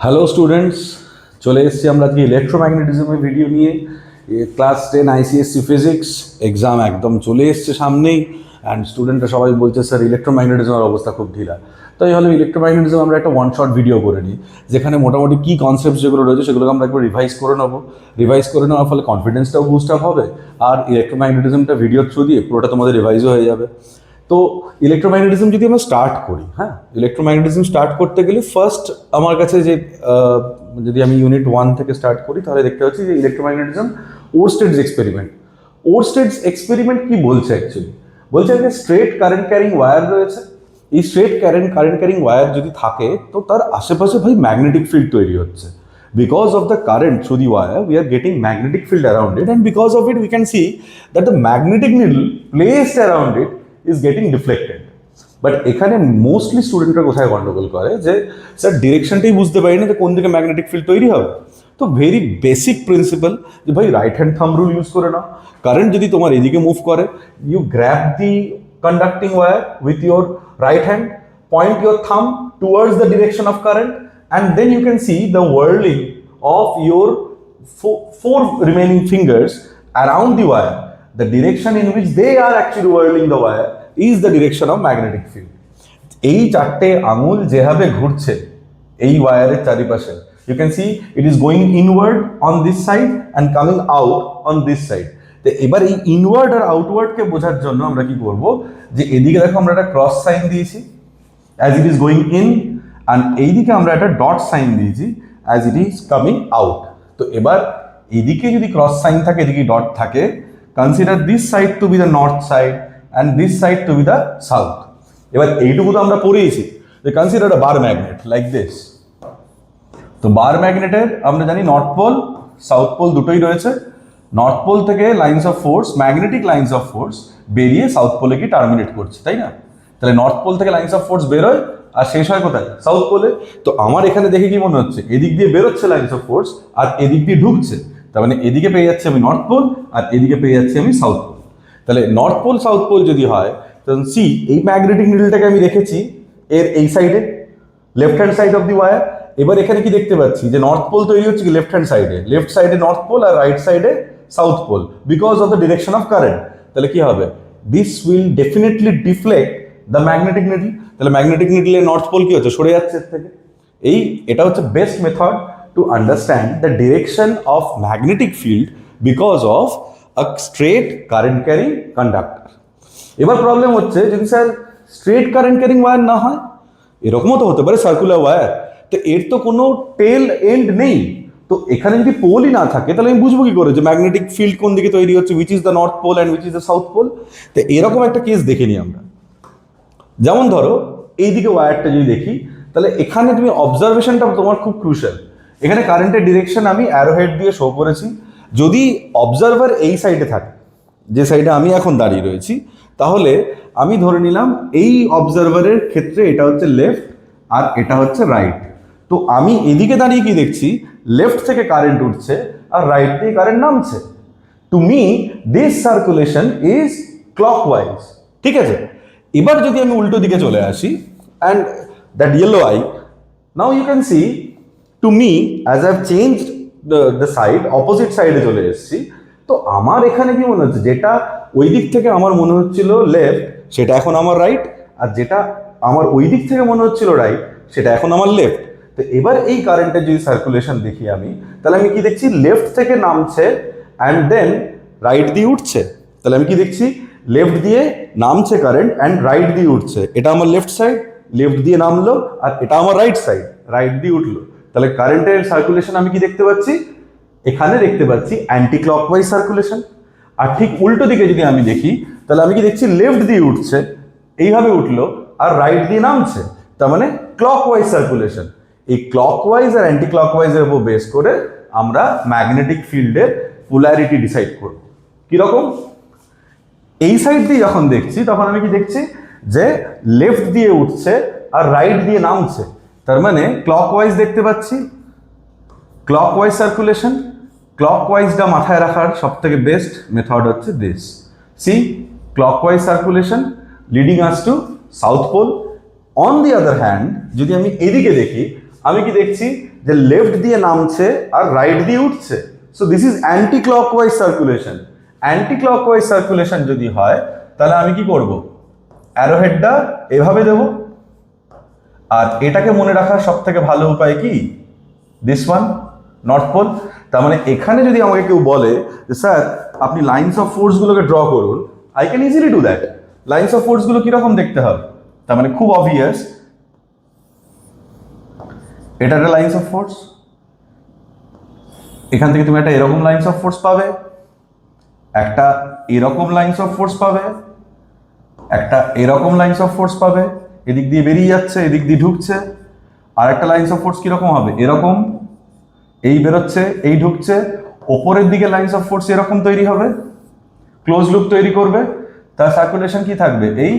Hello students, চলে এসেছি আমরা আজকে ইলেকট্রোম্যাগনেটিজমের ভিডিও নিয়ে। ক্লাস 10 আইসিএসসি ফিজিক্স এক্সাম একদম চলে এসছে সামনেই, অ্যান্ড স্টুডেন্টরা সবাই বলছে স্যার ইলেকট্রোম্যাগনেটিজমের অবস্থা খুব ঢিলা। তাই হলো ইলেকট্রোম্যাগনেটিজম আমরা একটা ওয়ান শট ভিডিও করে নিই, যেখানে মোটামুটি কী কনসেপ্ট যেগুলো রয়েছে সেগুলোকে আমরা একবার রিভাইজ করে নেবো। রিভাইজ করে নেওয়ার ফলে কনফিডেন্সটাও বুস্ট আপ হবে, আর ইলেকট্রোম্যাগনেটিজমটা ভিডিওর থ্রু দিয়ে পুরোটা তোমাদের রিভাইজও হয়ে যাবে। তো ইলেকট্রোম্যাগনেটিজম যদি আমরা স্টার্ট করি, হ্যাঁ, ইলেকট্রোম্যাগনেটিজম স্টার্ট করতে গেলে ফার্স্ট আমার কাছে যে যদি আমি ইউনিট 1 থেকে স্টার্ট করি তাহলে দেখতে পাচ্ছি যে ইলেকট্রোম্যাগনেটিজম ওরস্টেডস এক্সপেরিমেন্ট। ওরস্টেডস এক্সপেরিমেন্ট কি বলছে অ্যাকচুয়ালি? বলছে যে স্ট্রেট কারেন্ট ক্যারিং ওয়্যার রয়েছে, এই স্ট্রেট কারেন্ট ক্যারিং ওয়্যার যদি থাকে তো তার আশেপাশে ভাই ম্যাগনেটিক ফিল্ড তৈরি হচ্ছে। Because of the current through the wire, we are getting magnetic field around it, and because of it, we can see that the magnetic needle placed around it is getting deflected. But এখানে mostly স্টুডেন্টরা কোথায় গন্ডগোল করে যে sir ডিরেকশনটাই বুঝতে পারি না যে কোন দিকে ম্যাগনেটিক ফিল্ড তৈরি হবে। তো ভেরি বেসিক প্রিন্সিপাল যে ভাই right hand thumb rule use করে নাও। কারেন্ট যদি তোমার এদিকে মুভ করে, you grab the conducting wire with your right hand, point your thumb towards the direction of current, and then you can see the whirling of your four remaining fingers around the wire. The direction in which they are actually whirling the wire is the direction of magnetic field. এই চারটে আঙুল যেভাবে ঘুরছে এই ওয়্যারের চারিপাশে, you can see it is going inward on this side and coming out on this side. তো এবার এই ইনওয়ার্ড আর আউটওয়ার্ডকে বোঝার জন্য আমরা কি করব, যে এদিকে দেখো আমরা একটা ক্রস সাইন দিয়েছি as it is going in, and এইদিকে আমরা একটা ডট সাইন দিয়েছি as it is coming out. তো এবার এইদিকে যদি ক্রস সাইন থাকে, এদিকে ডট থাকে, consider this side to be the north side and this side to be the south. এবার এইটুকু তো আমরা পড়েইছি যে consider a bar magnet like this. তো বার ম্যাগনেটের আমরা জানি নর্থ পোল সাউথ পোল দুটোই রয়েছে। নর্থ পোল থেকে lines of force, magnetic lines of force বেরিয়ে সাউথ পোলে কি টার্মিনেট করছে, তাই না? তাহলে নর্থ পোল থেকে লাইন্স অফ ফোর্স বেরোয় আর শেষ হয় কোথায়? সাউথ পোলে। তো আমার এখানে দেখে কি মনে হচ্ছে, এদিক দিয়ে বেরোচ্ছে লাইন্স অফ ফোর্স আর এদিক দিয়ে ঢুকছে, তার মানে এদিকে পেয়ে যাচ্ছি আমি নর্থ পোল আর এদিকে পেয়ে যাচ্ছি আমি সাউথ পোল। তাহলে নর্থ পোল সাউথ পোল যদি হয়, তখন সি এই ম্যাগনেটিক নিডলটাকে আমি রেখেছি এর এই সাইডে, left hand side of the wire. এবার এখানে কি দেখতে পাচ্ছি যে নর্থ পোল তৈরি হচ্ছে কি লেফট হ্যান্ড সাইডে, লেফট সাইডে নর্থ পোল আর রাইট সাইডে south pole, because of the direction of current. তাহলে কি হবে, this will definitely deflect the magnetic needle. তাহলে ম্যাগনেটিক নিডলের নর্থ পোল কি হচ্ছে, সরে যাচ্ছে এর থেকে। এটা হচ্ছে best method to understand the direction of magnetic field because of a straight current carrying conductor. এবার প্রবলেম হচ্ছে যদি sir straight current carrying wire না হয়, এরকমও তো হতে পারে সার্কুলার ওয়্যার, তো এর তো কোনো টেল এন্ড নেই। তো এখানে যদি পোলই না থাকে তাহলে আমি বুঝবো কি করে যে ম্যাগনেটিক ফিল্ড কোন দিকে তৈরি হচ্ছে, which is the north pole and which is the south pole. তো এরকম একটা কেস দেখে নিই আমরা। যেমন ধরো এইদিকে ওয়্যারটা যদি দেখি, তাহলে এখানে তুমি অবজারভেশনটা তোমার খুব ক্রুশাল। এখানে কারেন্টের ডিরেকশন আমি অ্যারোহেড দিয়ে শো করেছি। যদি অবজারভার এই সাইডে থাকে, যে সাইডে আমি এখন দাঁড়িয়ে রয়েছি, তাহলে আমি ধরে নিলাম এই অবজারভারের ক্ষেত্রে এটা হচ্ছে লেফট আর এটা হচ্ছে রাইট। তো আমি এদিকে দাঁড়িয়ে কি দেখছি, লেফট থেকে কারেন্ট উঠছে আর রাইট দিয়ে কারেন্ট নামছে। To me this circulation is clockwise, ঠিক আছে? এবার যদি আমি উল্টো দিকে চলে আসি, and that yellow eye, now you can see to me as I have changed the side, opposite সাইডে চলে এসেছি। তো আমার এখানে কি মনে হচ্ছে, যেটা ওই দিক থেকে আমার মনে হচ্ছিল লেফট সেটা এখন আমার রাইট, আর যেটা আমার ওই দিক থেকে মনে হচ্ছিল রাইট সেটা এখন আমার লেফট। তো এবার এই কারেন্টের যদি সার্কুলেশন দেখি আমি, তাহলে আমি কি দেখছি, লেফট থেকে নামছে অ্যান্ড দেন রাইট দিয়ে উঠছে। তাহলে আমি কি দেখছি, লেফট দিয়ে নামছে কারেন্ট অ্যান্ড রাইট দিয়ে উঠছে। এটা আমার লেফট সাইড, লেফট দিয়ে নামলো, আর এটা আমার রাইট সাইড, রাইট দিয়ে উঠলো। তাহলে কারেন্টের সার্কুলেশন আমি কি দেখতে পাচ্ছি, এখানে দেখতে পাচ্ছি অ্যান্টি ক্লকওয়াইজ সার্কুলেশন। আর ঠিক উল্টো দিকে যদি আমি দেখি, তাহলে আমি কি দেখছি, লেফট দিয়ে উঠছে, এইভাবে উঠলো, আর রাইট দিয়ে নামছে, তার মানে ক্লকওয়াইজ সার্কুলেশন। এই ক্লকওয়াইজ আর অ্যান্টি ক্লকওয়াইজের উপর বেস করে আমরা ম্যাগনেটিক ফিল্ডের পোলারিটি ডিসাইড করব। কিরকম, এই সাইড দিয়ে যখন দেখছি তখন আমি কি দেখছি যে লেফট দিয়ে উঠছে আর রাইট দিয়ে নামছে, তার মানে ক্লকওয়াইজ দেখতে পাচ্ছি, ক্লকওয়াইজ সার্কুলেশন। ক্লকওয়াইজটা মাথায় রাখার সব থেকে বেস্ট মেথড হচ্ছে this, see clockwise circulation leading us to south pole. On the other hand যদি আমি এদিকে দেখি, আমি কি দেখছি যে লেফট দিয়ে নামছে আর রাইট দিয়ে উঠছে। So this is anti clockwise circulation. Anti clockwise circulation যদি হয় তাহলে আমি কি করব, অ্যারোহেডটা এভাবে দেব। আর এটাকে মনে রাখার সব থেকে ভালো উপায় কি, দিস ওয়ান, নর্থ পোল। তার মানে এখানে যদি আমাকে কেউ বলে যে স্যার আপনি লাইন্স অফ ফোর্সগুলোকে ড্র করুন, I can easily do that. Lines of ফোর্সগুলো কিরকম দেখতে হবে, তার মানে খুব অবভিয়াস, এটা একটা লাইন্স অফ ফোর্স, এখান থেকে তুমি একটা এরকম লাইন্স অফ ফোর্স পাবে, একটা এরকম লাইন্স অফ ফোর্স পাবে, একটা এরকম লাইন্স অফ ফোর্স পাবে, এদিক দিয়ে বেরিয়ে যাচ্ছে এদিক দিয়ে ঢুকছে। আর একটা লাইন্স অফ ফোর্স কিরকম হবে, এরকম, এই বেরোচ্ছে এই ঢুকছে। ওপরের দিকে লাইন্স অফ ফোর্স এরকম তৈরি হবে, ক্লোজ লুপ তৈরি করবে, তার সার্কুলেশন কি থাকবে এই,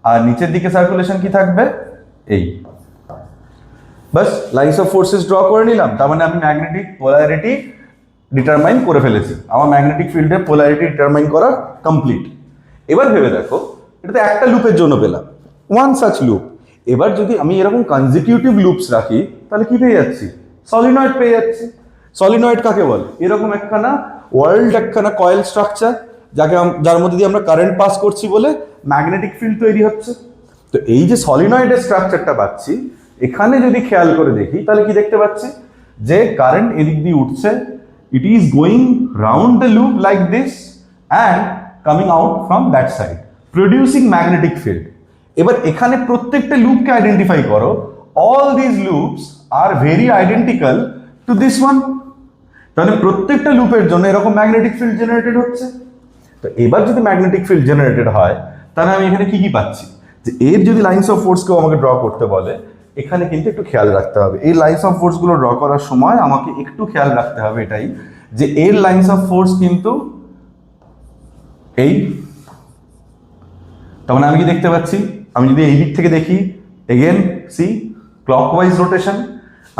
আর নিচের দিকে সার্কুলেশন কি থাকবে এই। বাস লাইন্স অফ ফোর্সেস ড্র করে নিলাম, তার মানে আমি ম্যাগনেটিক পোলারিটি ডিটারমাইন করে ফেলেছি, আমার ম্যাগনেটিক ফিল্ডের পোলারিটি ডিটারমাইন করা কমপ্লিট। এবার ভেবে দেখো, এটা তো একটা লুপের জন্য পেলাম, ওয়ান সাচ লুপ। এবার যদি আমি এরকম কনজিকিউটিভ লুপস রাখি তাহলে কি পেয়ে যাচ্ছি, সলিনয়েড পেয়ে যাচ্ছি। সলিনয়েড কাকে বলে, এরকম একখানা ওয়ার্ল্ড, একখানা কয়েল স্ট্রাকচার যার মধ্যে দিয়ে আমরা কারেন্ট পাস করছি বলে ম্যাগনেটিক ফিল্ড তৈরি হচ্ছে। তো এই যে সলিনয়েডের স্ট্রাকচারটা পাচ্ছি, এখানে যদি খেয়াল করে দেখি তাহলে কি দেখতে পাচ্ছি, যে কারেন্ট এদিক দিয়ে উঠছে, it is going round the loop like this and coming out from that side, producing magnetic field. এবার এখানে প্রত্যেকটা লুপকে আইডেন্টিফাই করো, all this loops are very identical to this one. তাহলে প্রত্যেকটা লুপের জন্য এরকম ম্যাগনেটিক ফিল্ড জেনারেটেড হচ্ছে। তো এবার যদি ম্যাগনেটিক ফিল্ড জেনারেটেড হয় তাহলে আমি এখানে কি কি পাচ্ছি, যে এর যদি লাইন্স অফ ফোর্সকেও আমাকে ড্র করতে বলে, এখানে কিন্তু একটু খেয়াল রাখতে হবে, এই লাইন্স অফ ফোর্সগুলো ড্র করার সময় আমাকে একটু খেয়াল রাখতে হবে এটাই, যে এর লাইন্স অফ ফোর্স কিন্তু এই। তার মানে আমি কি দেখতে পাচ্ছি, আমি যদি এই দিক থেকে দেখি, এগেন সি ক্লকওয়াইজ রোটেশন,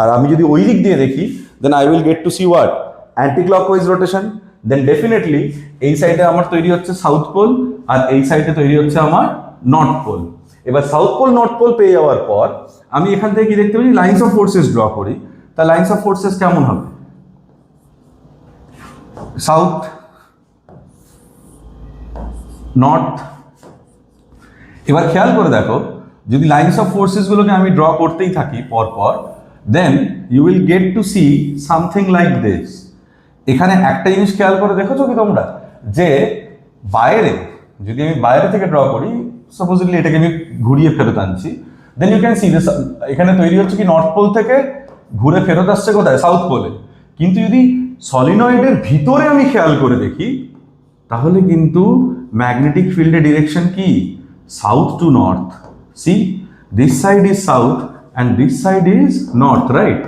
আর আমি যদি ওই দিক দিয়ে দেখি then I will get to see what, anti clockwise rotation. Then definitely এই সাইডে আমার তৈরি হচ্ছে সাউথ পোল, আর এই সাইডে তৈরি হচ্ছে আমার নর্থ পোল। এবার সাউথ পোল নর্থ পোল পেয়ে যাওয়ার পর আমি এখান থেকে কি দেখতে পাচ্ছি, লাইন্স অফ ফোর্সেস ড্র করি। তা লাইন্স অফ ফোর্সেস কেমন হবে, সাউথ, নর্থ। এবার খেয়াল করে দেখো, যদি লাইন্স অফ ফোর্সেস গুলোকে আমি ড্র করতেই থাকি পরপর, then you will get to see something like this. এখানে একটা জিনিস খেয়াল করে দেখেছো কি তোমরা, যে বাইরে যদি আমি বাইরে থেকে ড্র করি, সাপোজলি এটাকে আমি ঘুরিয়ে ফেরত আনছি, then you can see this, এখানে তৈরি হচ্ছে কি নর্থ পোল থেকে ঘুরে ফেরত আসছে কোথায়, সাউথ পোলে। কিন্তু যদি সলিনয়েডের ভিতরে আমি খেয়াল করে দেখি তাহলে কিন্তু ম্যাগনেটিক ফিল্ডের ডিরেকশন কি, south to north. C this side is south and this side is north, right.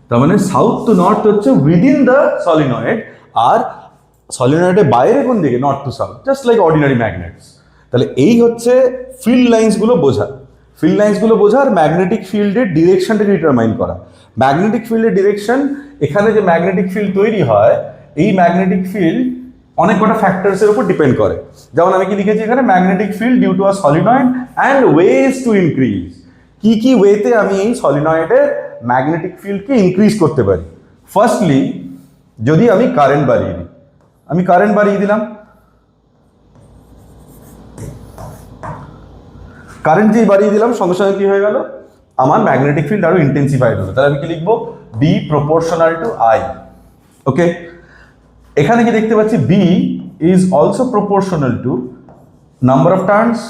তার মানে সাউথ টু নর্থ হচ্ছে উইদিন দ্য সলিনয়েড, আর সলিনয়েডের বাইরে কোন দিকে, north to south, just like ordinary magnets. তাহলে এই হচ্ছে ফিল্ড লাইন্সগুলো বোঝা, ফিল্ড লাইন্সগুলো বোঝার ম্যাগনেটিক ফিল্ডের ডিরেকশনটাকে ডিটারমাইন করা। ম্যাগনেটিক ফিল্ডের ডিরেকশন, এখানে যে ম্যাগনেটিক ফিল্ড তৈরি হয়, এই ম্যাগনেটিক ফিল্ড অনেক কটা ফ্যাক্টরসের উপর ডিপেন্ড করে। যেমন আমি কি লিখেছি এখানে, magnetic field due to a solenoid and ways to increase. কি কি ওয়েতে আমি এই সলিনয়েডের ম্যাগনেটিক ফিল্ডকে ইনক্রিজ করতে পারি। ফার্স্টলি যদি আমি কারেন্ট বাড়িয়ে দিই, আমি কারেন্ট বাড়িয়ে দিলাম, কারেন্ট যেই বাড়িয়ে দিলাম সঙ্গে সঙ্গে কি হয়ে গেল, আমার ম্যাগনেটিক ফিল্ড আরো ইন্টেন্সিফাইড হলো। তাহলে আমি কি লিখবো, B proportional to I. Okay, এখানে কি দেখতে পাচ্ছি, B is also proportional to number of turns.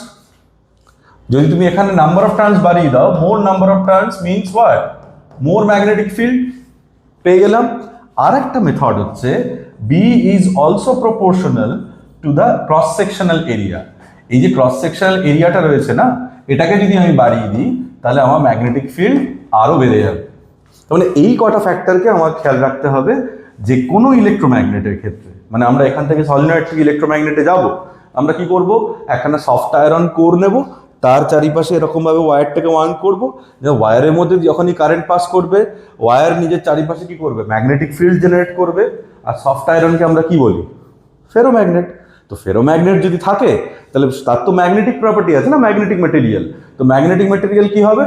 যদি তুমি এখানে নাম্বার অফ টার্নস বাড়িয়ে দাও, more number of turns means what, more magnetic field পেয়ে গেলাম। আর একটা মেথড হচ্ছে B is also proportional to the cross sectional area. এই যে ক্রস সেকশনাল এরিয়াটা রয়েছে না, এটাকে যদি আমি বাড়িয়ে দিই তাহলে আমার ম্যাগনেটিক ফিল্ড আরো বেড়ে যাবে। তাহলে এই কটা ফ্যাক্টরকে আমার খেয়াল রাখতে হবে যে কোনো ইলেকট্রোম্যাগনেটের ক্ষেত্রে। মানে আমরা এখান থেকে সলিনয়েড থেকে ইলেকট্রোম্যাগনেটে যাব, আমরা কি করব, একখানা সফট আয়রন কোর নেব, তার চারিপাশে এরকমভাবে ওয়্যারটাকে ওয়াইন্ড করবো, যে ওয়্যারের মধ্যে যখনই কারেন্ট পাস করবে, ওয়্যার নিজের চারিপাশে কি করবে, ম্যাগনেটিক ফিল্ড জেনারেট করবে। আর সফট আয়রনকে আমরা কি বলি, ফেরোম্যাগনেট। তো ফেরোম্যাগনেট যদি থাকে তাহলে তার তো ম্যাগনেটিক প্রপার্টি আছে না, ম্যাগনেটিক ম্যাটেরিয়াল। তো ম্যাগনেটিক ম্যাটেরিয়াল কি হবে,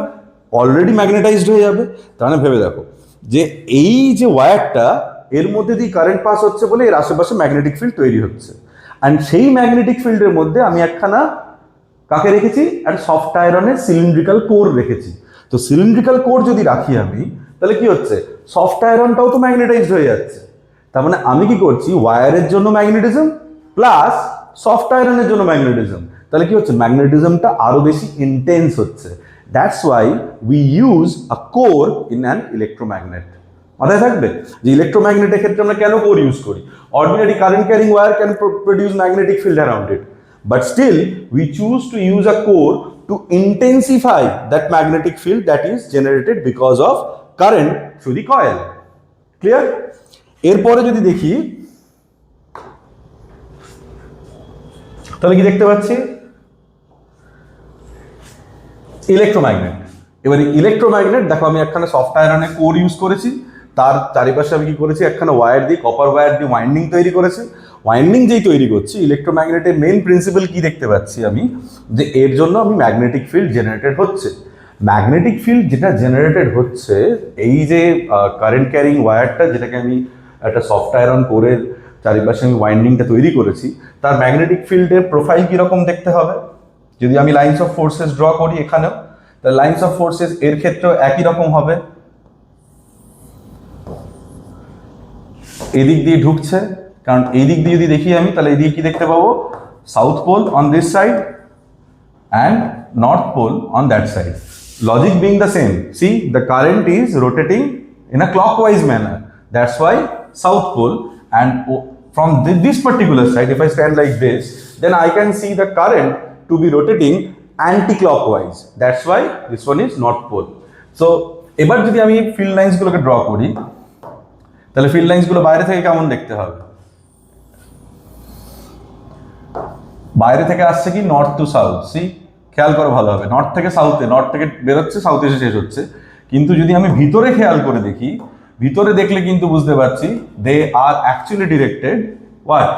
অলরেডি ম্যাগনেটাইজড হয়ে যাবে। তাহলে ভেবে দেখো, যে এই যে ওয়্যারটা এর মধ্যে দিয়ে কারেন্ট পাস হচ্ছে বলে এর আশেপাশে ম্যাগনেটিক ফিল্ড তৈরি হচ্ছে, অ্যান্ড সেই ম্যাগনেটিক ফিল্ডের মধ্যে আমি একখানা কাকে রেখেছি, একটা সফট আয়রনের সিলিন্ড্রিক্যাল কোর রেখেছি। তো সিলিন্ড্রিক্যাল কোর যদি রাখি আমি, তাহলে কি হচ্ছে, সফট আয়রনটাও তো ম্যাগনেটাইজড হয়ে যাচ্ছে। তার মানে আমি কি করছি, ওয়্যারের জন্য ম্যাগনেটিজম প্লাস সফট আয়রনের জন্য ম্যাগনেটিজম, তাহলে কি হচ্ছে, ম্যাগনেটিজমটা আরো বেশি ইন্টেন্স হচ্ছে। That's why we use a core in an electromagnet. মাথায় থাকবে যে ইলেকট্রোম্যাগনেটের ক্ষেত্রে আমরা কেন কোর ইউজ করি। Ordinary current carrying wire can produce magnetic field around it, but still we choose to use a core to intensify that magnetic field that is generated because of current through the coil. Clear? এরপরে যদি দেখি তাহলে কি দেখতে পাচ্ছি, electromagnet. এবারে electromagnet দেখো, আমি একখানা সফট আয়রনের কোর ইউজ করেছি, তার চারিপাশে আমি কি করেছি, একখানা ওয়্যার দিয়ে, কপার ওয়্যার দিয়ে ওয়াইন্ডিং তৈরি করেছি। ওয়াইন্ডিং যেই তৈরি করছি, ইলেকট্রোম্যাগনেটের মেন প্রিন্সিপাল কি দেখতে পাচ্ছি আমি, যে এর জন্য আমি ম্যাগনেটিক ফিল্ড জেনারেটেড হচ্ছে। ম্যাগনেটিক ফিল্ড যেটা জেনারেটেড হচ্ছে, এই যে কারেন্ট ক্যারিং ওয়্যারটা যেটাকে আমি একটা সফট আয়রন কোরের চারিপাশে আমি ওয়াইন্ডিংটা তৈরি করেছি, তার ম্যাগনেটিক ফিল্ডের প্রোফাইল কীরকম দেখতে হবে। যদি আমি লাইন্স অফ ফোর্সেস ড্র করি এখানেও, তাহলে লাইন্স অফ ফোর্সেস এর ক্ষেত্রেও একই রকম হবে। এদিক দিয়ে ঢুকছে, কারণ এই দিক দিয়ে যদি দেখি আমি, তাহলে এদিকে কি দেখতে পাবো, south pole on this side and north pole on that side. Logic being the same, see the current is rotating in a clockwise manner, that's why south pole, and from this particular side, if I stand like this, then I can see the current to be rotating anti-clockwise, that's why this one is north pole. So এবার যদি আমি field lines গুলোকে draw করি, তাহলে field lines গুলো বাইরে থেকে কেমন দেখতে হবে, বাইরে থেকে আসছে কি নর্থ টু সাউথ, সি খেয়াল করো ভালো হবে, নর্থ থেকে সাউথে, নর্থ থেকে বেরোচ্ছে, সাউথে এসে শেষ হচ্ছে। কিন্তু যদি আমি ভিতরে খেয়াল করে দেখি, ভিতরে দেখলে কিন্তু বুঝতে পারছি they are actually directed what,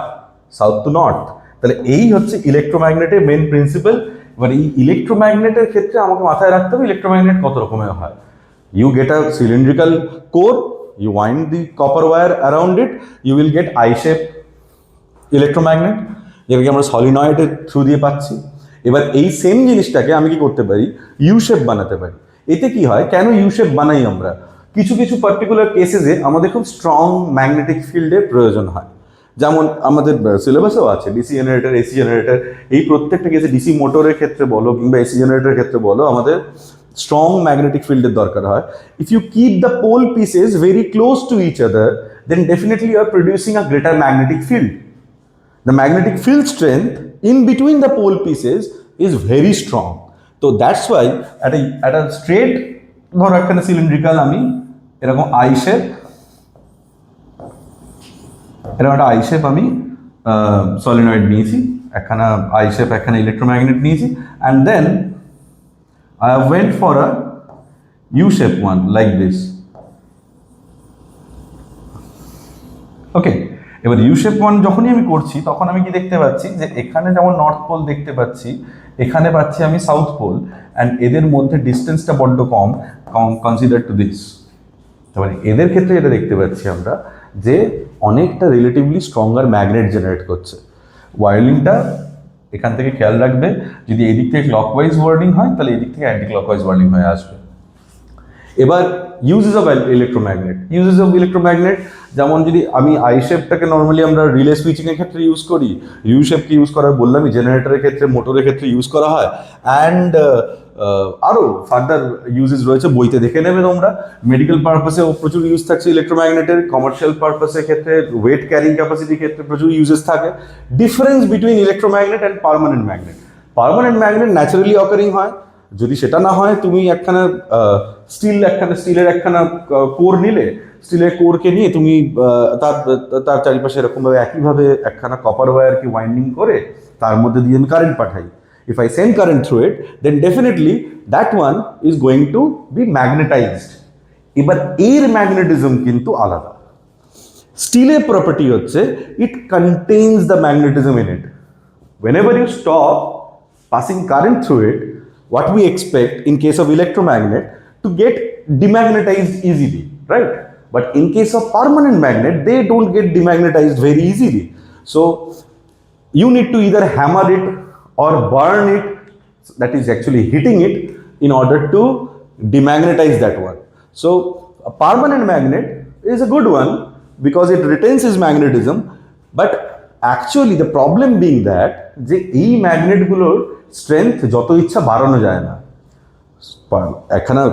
south to north. তাহলে এই হচ্ছে ইলেকট্রোম্যাগনেটের মেন প্রিন্সিপাল। এবার এই ইলেকট্রোম্যাগনেটের ক্ষেত্রে আমাকে মাথায় রাখতে হবে ইলেকট্রোম্যাগনেট কত রকমের হয়। You get a cylindrical core, you wind the copper wire around it, you will get I shape electromagnet, যেটাকে আমরা সলিনয়েডের থ্রু দিয়ে পাচ্ছি। এবার এই সেম জিনিসটাকে আমি কি করতে পারি, ইউ শেপ বানাতে পারি। এতে কি হয়, কেন ইউ শেপ বানাই আমরা, কিছু কিছু পার্টিকুলার কেসেসে আমাদের খুব স্ট্রং ম্যাগনেটিক ফিল্ডের প্রয়োজন হয়। যেমন আমাদের সিলেবাসেও আছে ডিসি জেনারেটর, এসি জেনারেটর, এই প্রত্যেকটা কেসে ডিসি মোটরের ক্ষেত্রে বলো কিংবা এসি জেনারেটরের ক্ষেত্রে বলো, আমাদের strong magnetic field দরকার হয়। If you keep the pole pieces very close to each other, then definitely you are producing a greater magnetic field. The magnetic field strength in between the pole pieces is very strong. So that's why at a straight, ধরো একটা cylindrical আমি এরকম I shape, এরকম একটা I shape আমি solenoid নিয়েছি, একখানা I shape, একখানা ইলেকট্রোম্যাগনেট নিয়েছি, and then I went for a U-shape one like this. Okay, এবার U-shape one যখনই আমি করছি তখন আমি কি দেখতে পাচ্ছি যে এখানে যেমন নর্থ পোল দেখতে পাচ্ছি, এখানে পাচ্ছি আমি সাউথ পোল, অ্যান্ড এদের মধ্যে ডিস্টেন্সটা বড্ড কম কনসিডার টু দিস। তারপরে এদের ক্ষেত্রে এটা দেখতে পাচ্ছি আমরা যে অনেকটা রিলেটিভলি স্ট্রঙ্গার ম্যাগনেট জেনারেট করছে। ওয়ার্লিংটা এখান থেকে খেয়াল রাখবে, যদি এদিক থেকে ক্লকওয়াইজ ওয়ার্ডিং হয় তাহলে এদিক থেকে অ্যান্টি ক্লকওয়াইজ ওয়ার্ডিং হয়ে আসবে। এবার uses of electromagnet, uses of electromagnet, যেমন যদি আমি আই শেপটাকে নর্মালি আমরা রিলে সুইচিংয়ের ক্ষেত্রে ইউজ করি, ইউ শেপকে ইউজ করা বললামই, জেনারেটরের ক্ষেত্রে, মোটরের ক্ষেত্রে ইউজ করা হয়, অ্যান্ড আরও ফার্দার ইউজেস রয়েছে, বইতে দেখে নেবে তোমরা। মেডিকেল পারপাসেও প্রচুর ইউজ থাকছে ইলেকট্রোম্যাগনেটের, কমার্শিয়াল পারপাসের ক্ষেত্রে, ওয়েট ক্যারিং ক্যাপাসিটির ক্ষেত্রে প্রচুর ইউজেস থাকে। Difference between electromagnet and permanent magnet, permanent magnet naturally occurring হয়, যদি সেটা না হয় তুমি একখানা স্টিলের একখানা কোর নিলে, স্টিলের কোরকে নিয়ে তুমি তার চারিপাশে এরকমভাবে একইভাবে একখানা কপার ওয়্যারকে ওয়াইন্ডিং করে তার মধ্যে দিয়ে আমি কারেন্ট পাঠাই। If I send current through it, then definitely that one is going to be magnetized. এবার এর ম্যাগনেটিজম কিন্তু আলাদা। স্টিলের প্রপার্টি হচ্ছে it contains the magnetism in it. Whenever you stop passing current through it, what we expect in case of electromagnet to get demagnetized easily. right? But in case of permanent magnet, they don't get demagnetized very easily. So you need to either hammer it or burn it, that is actually hitting it, in order to demagnetize that one. So a permanent magnet is a good one because it retains its magnetism, but actually the problem being that যে এই ম্যাগনেটগুলোর strength যত ইচ্ছা বাড়ানো যায় না। একখানা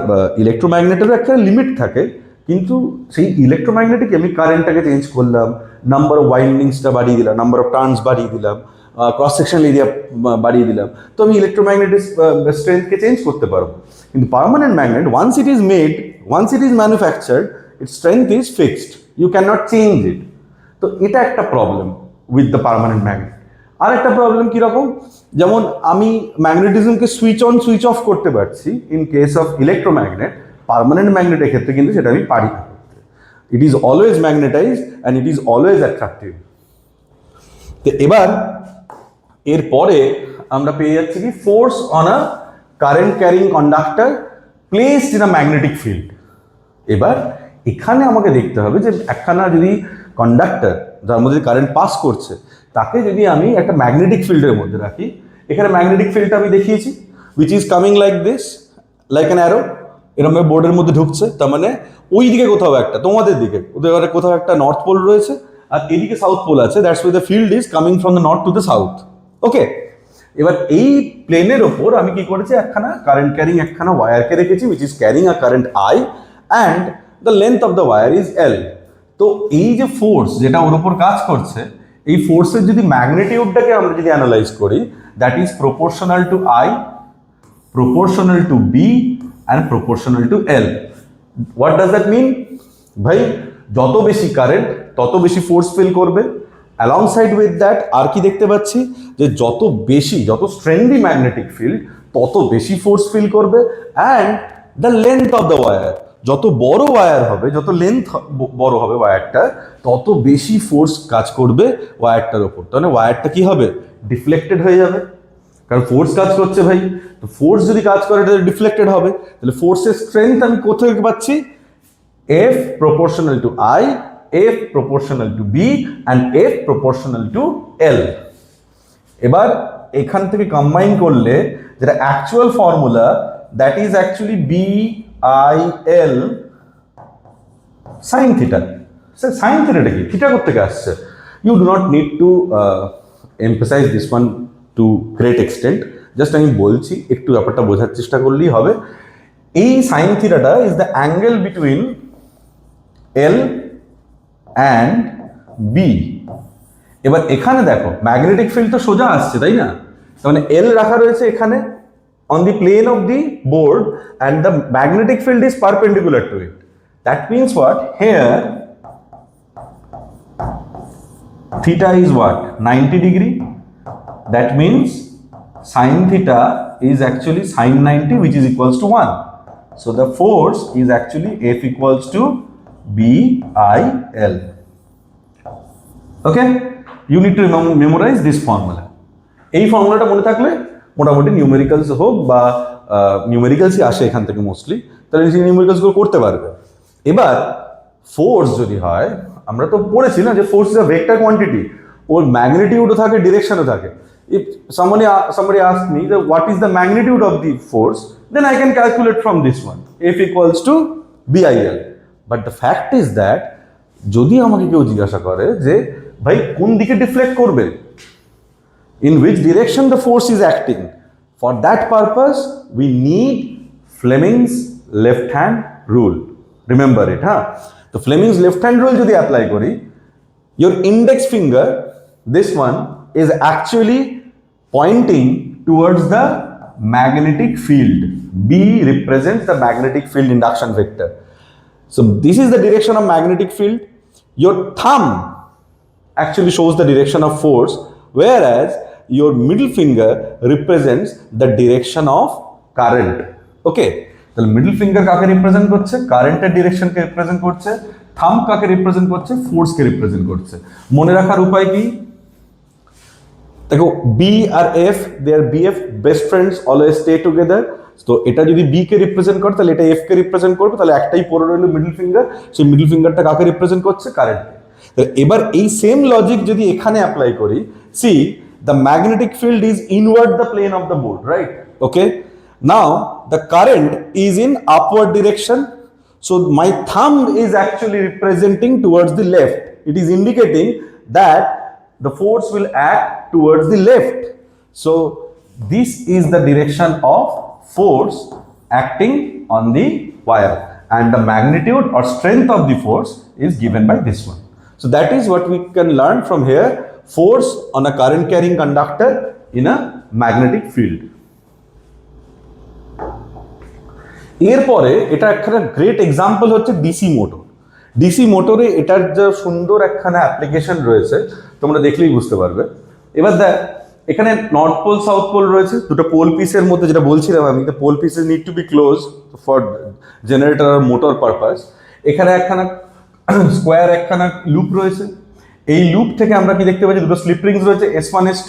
ইলেকট্রোম্যাগনেটেরও একটা limit থাকে, কিন্তু সেই ইলেকট্রোম্যাগনেটিক আমি কারেন্টটাকে চেঞ্জ করলাম, নাম্বার অফ ওয়াইন্ডিংসটা বাড়িয়ে দিলাম, নাম্বার অফ টার্নস বাড়িয়ে দিলাম, ক্রস সেকশনাল এরিয়া বাড়িয়ে দিলাম, তো আমি ইলেকট্রোম্যাগনেটিক স্ট্রেংথকে চেঞ্জ করতে পারবো। কিন্তু permanent magnet, once it is made, once it is manufactured, its strength is fixed, you can not change it. তো এটা একটা problem with the permanent magnet. আর একটা প্রবলেম কীরকম, যেমন আমি ম্যাগনেটিজমকে সুইচ অন সুইচ অফ করতে পারছি in case of electromagnet, permanent ম্যাগনেটের ক্ষেত্রে কিন্তু সেটা আমি পারি না করতে। It is always magnetize and it is always attractive. তো এবার এরপরে আমরা পেয়ে যাচ্ছি কি, force on a current carrying conductor placed in a magnetic field. এবার এখানে আমাকে দেখতে হবে যে একখানা যদি কন্ডাক্টর যার মধ্যে কারেন্ট পাস করছে, তাকে যদি আমি একটা ম্যাগনেটিক ফিল্ডের মধ্যে রাখি, এখানে ম্যাগনেটিক ফিল্ডটা আমি দেখিয়েছি, which is coming like this, like an arrow, এরকম বোর্ডের মধ্যে ঢুকছে, তার মানে ওই দিকে কোথাও একটা, তোমাদের দিকে ওদের কোথাও একটা নর্থ পোল রয়েছে আর এদিকে সাউথ পোল আছে, that's why the field is coming from the north to the south. Okay, এবার এই প্লেনের ওপর আমি কি করেছি, একখানা কারেন্ট ক্যারিং একখানা ওয়্যারকে রেখেছি, which is carrying a current I and the length of the where is এল। তো এই যে ফোর্স যেটা ওর ওপর কাজ করছে, এই ফোর্সের যদি ম্যাগনিটিউডটাকে আমরা যদি অ্যানালাইজ করি, that is proportional to I, proportional to B and proportional to L. What does that mean? ভাই যত বেশি কারেন্ট তত বেশি ফোর্স ফিল করবে, অ্যালং সাইড উইথ দ্যাট আর কি দেখতে পাচ্ছি, যে যত স্ট্রেংদি ম্যাগনেটিক ফিল্ড তত বেশি ফোর্স ফিল করবে, and the length of the wire, যত বড় ওয়্যার হবে, যত লেন্থ বড় হবে ওয়্যারটা, তত বেশি ফোর্স কাজ করবে ওয়্যারটার ওপর। তাহলে ওয়্যারটা কি হবে? ডিফ্লেক্টেড হয়ে যাবে, কারণ ফোর্স কাজ করছে ভাই। তো ফোর্স যদি কাজ করে এটা ডিফ্লেক্টেড হবে, তাহলে ফোর্সের স্ট্রেংথ আমি কোথায় পাচ্ছি? F proportional to I, F proportional to B and F proportional to L। এবার এখান থেকে কম্বাইন করলে যেটা actual formula, that is actually BIL sine theta. Sir sine থিটাটা কি? থিটা করতে আসছে? You do not need to emphasise this one to great extent, just আমি বলছি, একটু ব্যাপারটা বোঝার চেষ্টা করলেই হবে। এই সাইন থিটাটা is the angle between L and B। এবার এখানে দেখো ম্যাগনেটিক ফিল্ড তো সোজা আসছে, তাই না? তার মানে L রাখা রয়েছে এখানে on the plane of the board and the magnetic field is perpendicular to it. That means what? Here theta is what? 90 degree. That means sin theta is actually sin 90, which is equals to 1. So the force is actually F equals to BIL. Okay, you need to memorize this formula. এই ফর্মুলাটা মনে থাকলে মোটামুটি numericals হোক বা নিউমেরিক্যালসই আসে এখান থেকে মোস্টলি, তাহলে সেই নিউমেরিক্যালসগুলো করতে পারবে। এবার ফোর্স যদি হয়, আমরা তো পড়েছি না যে force is a vector quantity, ওর ম্যাগনিটিউডও থাকে, ডিরেকশনও থাকে। If somebody asks me that what is the magnitude of the force, then I can calculate from this one, F equals to BIL. But the fact is that যদি আমাকে কেউ জিজ্ঞাসা করে যে ভাই কোন দিকে ডিফ্লেক্ট করবে, in which direction the force is acting, for that purpose we need Fleming's left hand rule. Remember it, huh? The Fleming's left hand rule যদি apply করি, your index finger, this one, is actually pointing towards the magnetic field. B represents the magnetic field induction vector. So this is the direction of magnetic field. Your thumb actually shows the direction of force, whereas your middle finger represents the direction of current. Okay, তাহলে middle finger কাকে represent করছে? কারেন্টের ডিরেকশনকে represent করছে। Thumb কাকে represent করছে? ফোর্সকে represent করছে। মনে রাখার উপায় কি? দেখো, B R F, they are BF, best friends, always stay together. তো এটা যদি বি কে রিপ্রেজেন্ট করে তাহলে এটা এফ কে রিপ্রেজেন্ট করবে, তাহলে একটাই পড়ে রইল মিডল ফিঙ্গার, সেই মিডল ফিঙ্গারটা কাকে রিপ্রেজেন্ট করছে? কারেন্টকে। তো এবার এই সেম লজিক যদি এখানে অ্যাপ্লাই করি, see the magnetic field is inward the plane of the board, right? Okay, now the current is in upward direction, so my thumb is actually representing towards the left. It is indicating that the force will act towards the left. So this is the direction of force acting on the wire, and the magnitude or strength of the force is given by this one. So that is what we can learn from here: force on a current carrying conductor in a magnetic field. এরপরে এটা একটা great example হচ্ছে DC motor. DC মোটরে এটার যে সুন্দর একখানা application রয়েছে, তোমরা দেখলেই বুঝতে পারবে। এবার দেখ, এখানে নর্থ পোল সাউথ পোল রয়েছে, দুটো পোল পিসের মধ্যে, যেটা বলছিলাম আমি, the pole pieces need to be close for generator আর মোটর পারপাস। এখানে একখানা স্কোয়ার একখানা লুপ রয়েছে, এই লুপ থেকে আমরা কি দেখতে পাচ্ছি? দুটো স্লিপ রিংস রয়েছে, S1 S2,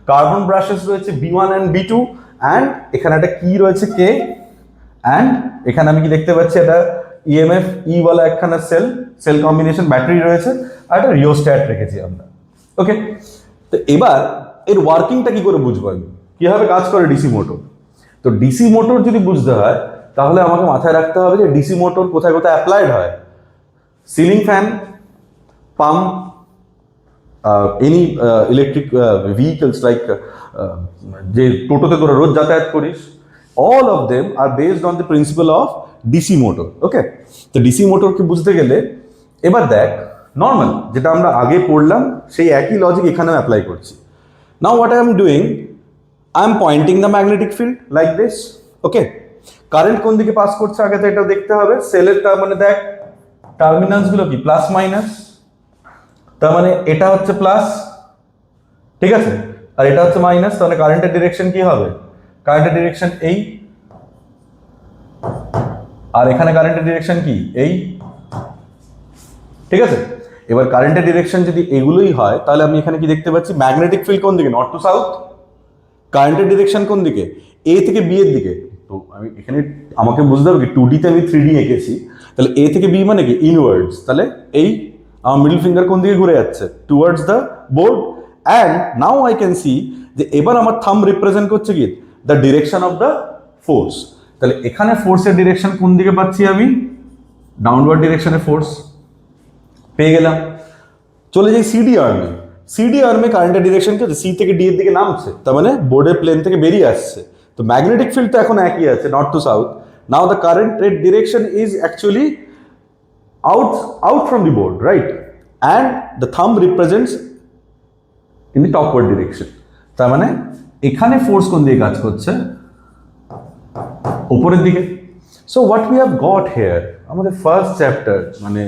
কার্বন ব্রাশেস রয়েছে B1 and B2, অ্যান্ড এখানে একটা কি রয়েছে K, অ্যান্ড এখানে আমি কি দেখতে পাচ্ছি? একটা ইএমএফ ই বলা একখানা সেল কম্বিনেশন ব্যাটারি রয়েছে, আর একটা রিওস্ট্যাট রেখেছি আমরা। ওকে, তো এবার এর ওয়ার্কিংটা কি করে বুঝবো আমি, কিভাবে কাজ করে ডিসি মোটর? তো ডিসি মোটর যদি বুঝতে হয় তাহলে আমাকে মাথায় রাখতে হবে যে ডিসি মোটর কোথায় কোথায় অ্যাপ্লাইড হয়। Ceiling fan, pump, any electric vehicles like যে টোটোতে তোরা রোজ যাতায়াত করিস, all of them are based on the principle of DC motor. Okay, তো DC motor কে বুঝতে গেলে এবার দেখ, নর্মাল যেটা আমরা আগে পড়লাম সেই একই লজিক এখানেও অ্যাপ্লাই করছি। Now what I am doing, I am pointing the magnetic field like this. Okay, current কোন দিকে পাস করছে আগে তো এটা দেখতে হবে। সেলের, তার মানে দেখ টার্মিনালস গুলো কি প্লাস মাইনাস, তার মানে এটা হচ্ছে প্লাস, ঠিক আছে, আর এটা হচ্ছে মাইনাস, তাহলে কারেন্টের ডিরেকশন কি হবে? কারেন্টের ডিরেকশন এই, আর এখানে কারেন্টের ডিরেকশন কি? এই, ঠিক আছে। এবার কারেন্টের ডিরেকশন যদি এগুলোই হয় তাহলে আমি এখানে কি দেখতে পাচ্ছি? ম্যাগনেটিক ফিল্ড কোন দিকে? North to south. কারেন্টের ডিরেকশন কোন দিকে? এ থেকে বি এর দিকে। তো আমি এখানে আমাকে বুঝতে হবে কি 2D তে আমি 3D এঁকেছি, তাহলে এ থেকে বি মানে কি? ইনওয়ার্ডস। তাহলে এই আমার মিডল ফিঙ্গার কোন দিকে ঘুরে যাচ্ছে? Towards the board. And now I can see যে এবার আমার থাম্ব রিপ্রেজেন্ট করছে কি? The direction of the force. তাহলে এখানে ফোর্সের ডিরেকশন কোন দিকে পাচ্ছি আমি? ডাউনওয়ার্ড ডিরেকশনে ফোর্স পেয়ে গেলাম। চলে যাই সিডি আর্মে। সিডি আর্মে কারেন্টের ডিরেকশন কি হচ্ছে? সি থেকে ডি এর দিকে নামছে, তার মানে বোর্ডের প্লেন থেকে বেরিয়ে আসছে। তো ম্যাগনেটিক ফিল্ড তো এখন একই আছে, north to south. Now the কারেন্টের direction is actually out from the board, right? And the thumb represents in the topward direction. তার মানে এখানে ফোর্স কোন দিকে কাজ করছে? উপরের দিকে। So what we have got here, আমাদের ফার্স্ট চ্যাপ্টার মানে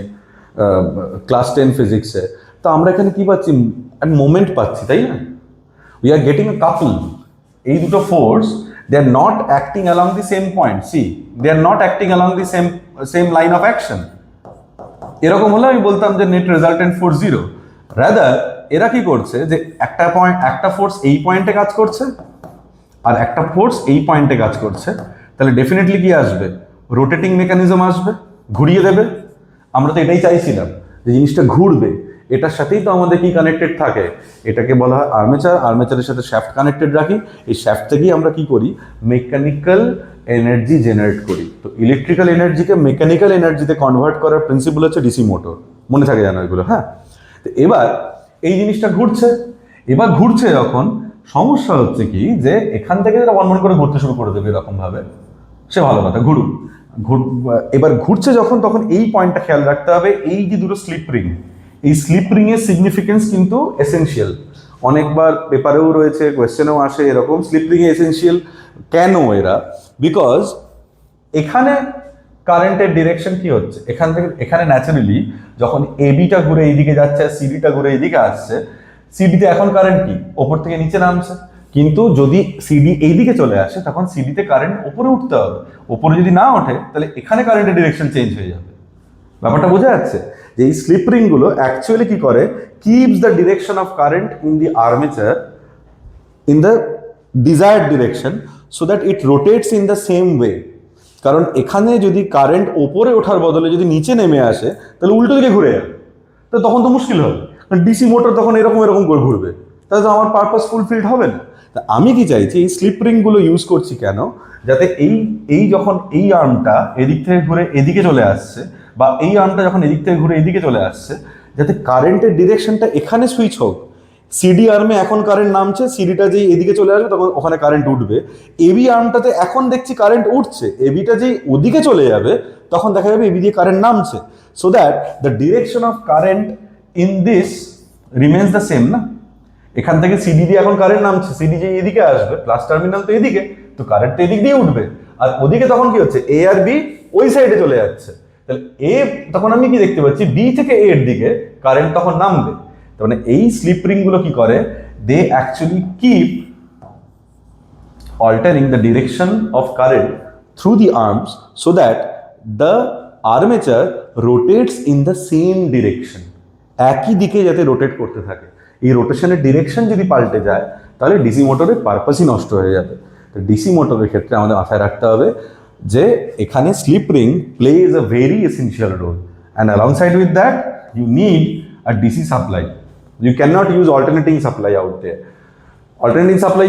ক্লাস 10 ফিজিক্সে, তো আমরা এখানে কি পাচ্ছি? মোমেন্ট পাচ্ছি, তাই না? We are getting a couple. এই দুটো force, they are not acting along the same point. See, they are not acting along the same line of action. এরকম হলে আমি বলতাম যে নেট রেজাল্টেন্ট ফোর্স 0। রাদার এরা কি করছে যে একটা ফোর্স এই পয়েন্টে কাজ করছে আর একটা ফোর্স এই পয়েন্টে কাজ করছে, তাহলে ডেফিনেটলি কি আসবে? রোটেটিং মেকানিজম আসবে, ঘুরিয়ে দেবে। আমরা তো এটাই চাইছিলাম যে জিনিসটা ঘুরবে। এটার সাথেই তো আমাদের কি কানেক্টেড থাকে? এটাকে বলা হয় আর্মেচার। আর্মেচারের সাথে শ্যাফট কানেক্টেড রাখি। এই শ্যাফট থেকেই আমরা কি করি? মেকানিক্যাল এনার্জি জেনারেট করি। তো ইলেকট্রিক্যাল এনার্জিকে মেকানিক্যাল এনার্জিতে কনভার্ট করার প্রিন্সিপাল হচ্ছে ডিসি মোটর। মনে থাকে জানো এগুলো? হ্যাঁ। তো এবার এই জিনিসটা ঘুরছে। এবার ঘুরছে যখন, সমস্যা হচ্ছে কি যে এখান থেকে যারা মন করে ঘুরতে শুরু করে দেবে এরকম ভাবে, সে ভালো কথা, ঘুরুক। এবার ঘুরছে যখন, তখন এই পয়েন্টটা খেয়াল রাখতে হবে, এই যে দুটো স্লিপ রিং, এই স্লিপ রিং এর সিগনিফিকেন্স কিন্তু এসেনশিয়াল। অনেকবার পেপারেও রয়েছে, কোয়েশ্চেনেও আসে এরকম, স্লিপ রিং এসেনশিয়াল কেন এরা? বিকজ এখানে কারেন্টের ডিরেকশন কি হচ্ছে? এখান থেকে এখানে ন্যাচারালি যখন এবিটা ঘুরে এইদিকে যাচ্ছে আর সিডিটা ঘুরে এইদিকে আসছে, সিডিতে এখন কারেন্ট কি ওপর থেকে নিচে নামছে। কিন্তু যদি সিডি এইদিকে চলে আসে তখন সিডিতে কারেন্ট উপরে উঠতে হবে। উপরে যদি না ওঠে তাহলে এখানে কারেন্টের ডিরেকশন চেঞ্জ হয়ে যাবে। ব্যাপারটা বোঝা যাচ্ছে যে এই স্লিপ রিং গুলো অ্যাকচুয়ালি কি করে? Keeps the direction of current in the armature in the desired direction, so that it rotates in the same way. কারণ এখানে যদি কারেন্ট ওপরে ওঠার বদলে যদি নিচে নেমে আসে তাহলে উল্টো দিকে ঘুরে যাবে, তো তখন তো মুশকিল হবে, কারণ ডিসি মোটর তখন এরকম এরকম করে ঘুরবে, তাহলে তো আমার পারপাস ফুলফিলড হবে না। তা আমি কি চাইছি, এই স্লিপ রিংগুলো ইউজ করছি কেন, যাতে এই যখন এই আর্মটা এদিক থেকে ঘুরে এদিকে চলে আসছে, বা এই আর্মটা যখন এদিক থেকে ঘুরে এদিকে চলে আসছে, যাতে কারেন্টের ডিরেকশনটা এখানে সুইচ হোক। সিডি আর্মে এখন কারেন্ট নামছে, সিডিটা যেই এদিকে চলে আসবে তখন ওখানে কারেন্ট উঠবে। এবি আর্মটাতে এখন দেখছি কারেন্ট উঠছে, এবিটা যেই ওদিকে চলে যাবে তখন দেখা যাবে এবি দিয়ে কারেন্ট নামছে, so that the direction of current in this remains the same না। এখান থেকে সিডি দিয়ে এখন কারেন্ট নামছে, সিডি যে এদিকে আসবে, প্লাস টার্মিনাল তো এদিকে, তো কারেন্ট তো এদিক দিয়ে উঠবে, আর ওদিকে তখন কি হচ্ছে, এ আর বি ওই সাইডে চলে যাচ্ছে, তাহলে এ তখন আমি কি দেখতে পাচ্ছি, বি থেকে এ এর দিকে কারেন্ট তখন নামবে। তার মানে এই স্লিপ রিং গুলো কি করে, they actually keep altering the direction of current through the arms so that the armature rotates in the same direction, একই দিকে যাতে রোটেট করতে থাকে। এই রোটেশনের ডিরেকশন যদি পাল্টে যায় তাহলে ডিসি মোটরের পারপাসই নষ্ট হয়ে যাবে। তো ডিসি মোটরের ক্ষেত্রে আমাদের মাথায় রাখতে হবে যে এখানে slip ring plays a very essential role, and alongside with that you need a DC supply. You can not use alternating supply out there. Alternating supply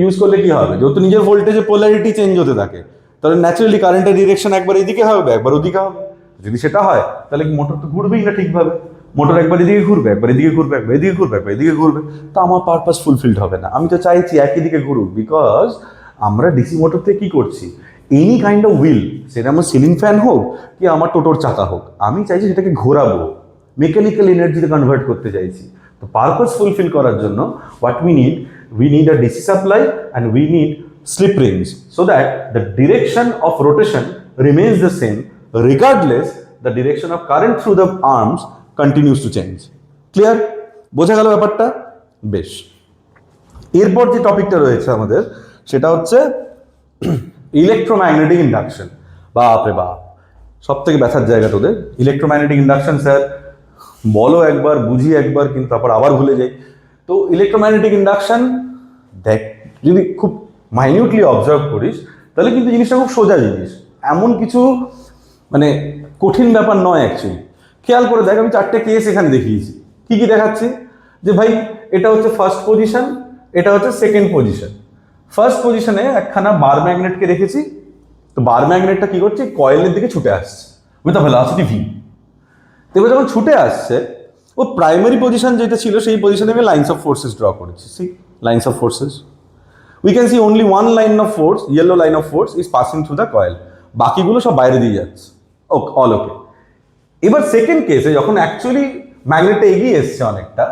use করলে কি হবে, যেহেতু নিজের ভোল্টেজের পোলারিটি চেঞ্জ হতে থাকে, তাহলে ন্যাচারালি কারেন্টের ডিরেকশন একবার এদিকে হবে একবার ওদিকে হবে। যদি সেটা হয় তাহলে মোটর তো ঘুরবেই না ঠিকভাবে, মোটর একবার এদিকে ঘুরবে একবার এদিকে ঘুরবে একবার এদিকে ঘুরবে একবার এদিকে ঘুরবে, তো আমার পারপাস ফুলফিলড হবে না। আমি তো চাইছি একই দিকে ঘুরুক, বিকজ আমরা ডিসি মোটর থেকে কি করছি, এনি কাইন্ড অফ হুইল, সেটা আমার সিলিং ফ্যান হোক কি আমার টোটোর চাকা হোক, আমি চাইছি সেটাকে ঘোরাবো, মেকানিক্যাল এনার্জিতে কনভার্ট করতে চাইছি। তো পারপাস ফুলফিল করার জন্য what we need a DC supply and we need slip rings so that the direction of rotation remains the same regardless the direction of current through the arms continues to change. Clear? বোঝা গেল ব্যাপারটা? বেশ, এরপর যে টপিকটা রয়েছে আমাদের সেটা হচ্ছে ইলেকট্রোম্যাগনেটিক ইন্ডাকশন। বাপরে বাপ, সব থেকে ব্যথার জায়গা তোদের ইলেকট্রোম্যাগনেটিক ইন্ডাকশন। স্যার বলো একবার, বুঝি একবার, কিন্তু তারপর আবার ভুলে যাই। তো ইলেকট্রোম্যাগনেটিক ইন্ডাকশন দেখ, যদি খুব মাইনিউটলি অবজার্ভ করিস তাহলে কিন্তু জিনিসটা খুব সোজা জিনিস, এমন কিছু মানে কঠিন ব্যাপার নয় অ্যাকচুয়ালি। খেয়াল করে দেখ, আমি 4টে কেস এখানে দেখিয়েছি। কি কি দেখাচ্ছি, যে ভাই এটা হচ্ছে ফার্স্ট পজিশন, এটা হচ্ছে সেকেন্ড পজিশন। ফার্স্ট পজিশনে একখানা বার ম্যাগনেটকে রেখেছি, তো বার ম্যাগনেটটা কি করছে, কয়েলের দিকে ছুটে আসছে উইথ আ ভেলোসিটি ভি। তো এবার যখন ছুটে আসছে, ও প্রাইমারি পজিশন যেটা ছিল সেই পজিশনে আমি লাইন্স অফ ফোর্সেস ড্র করেছি। See lines of forces, we can see only one line of force, yellow line of force is passing through the coil, বাকিগুলো সব বাইরে দিয়ে যাচ্ছে। Okay, all okay. এবার সেকেন্ড কেসে যখন অ্যাকচুয়ালি ম্যাগনেটটা এগিয়ে এসছে অনেকটা,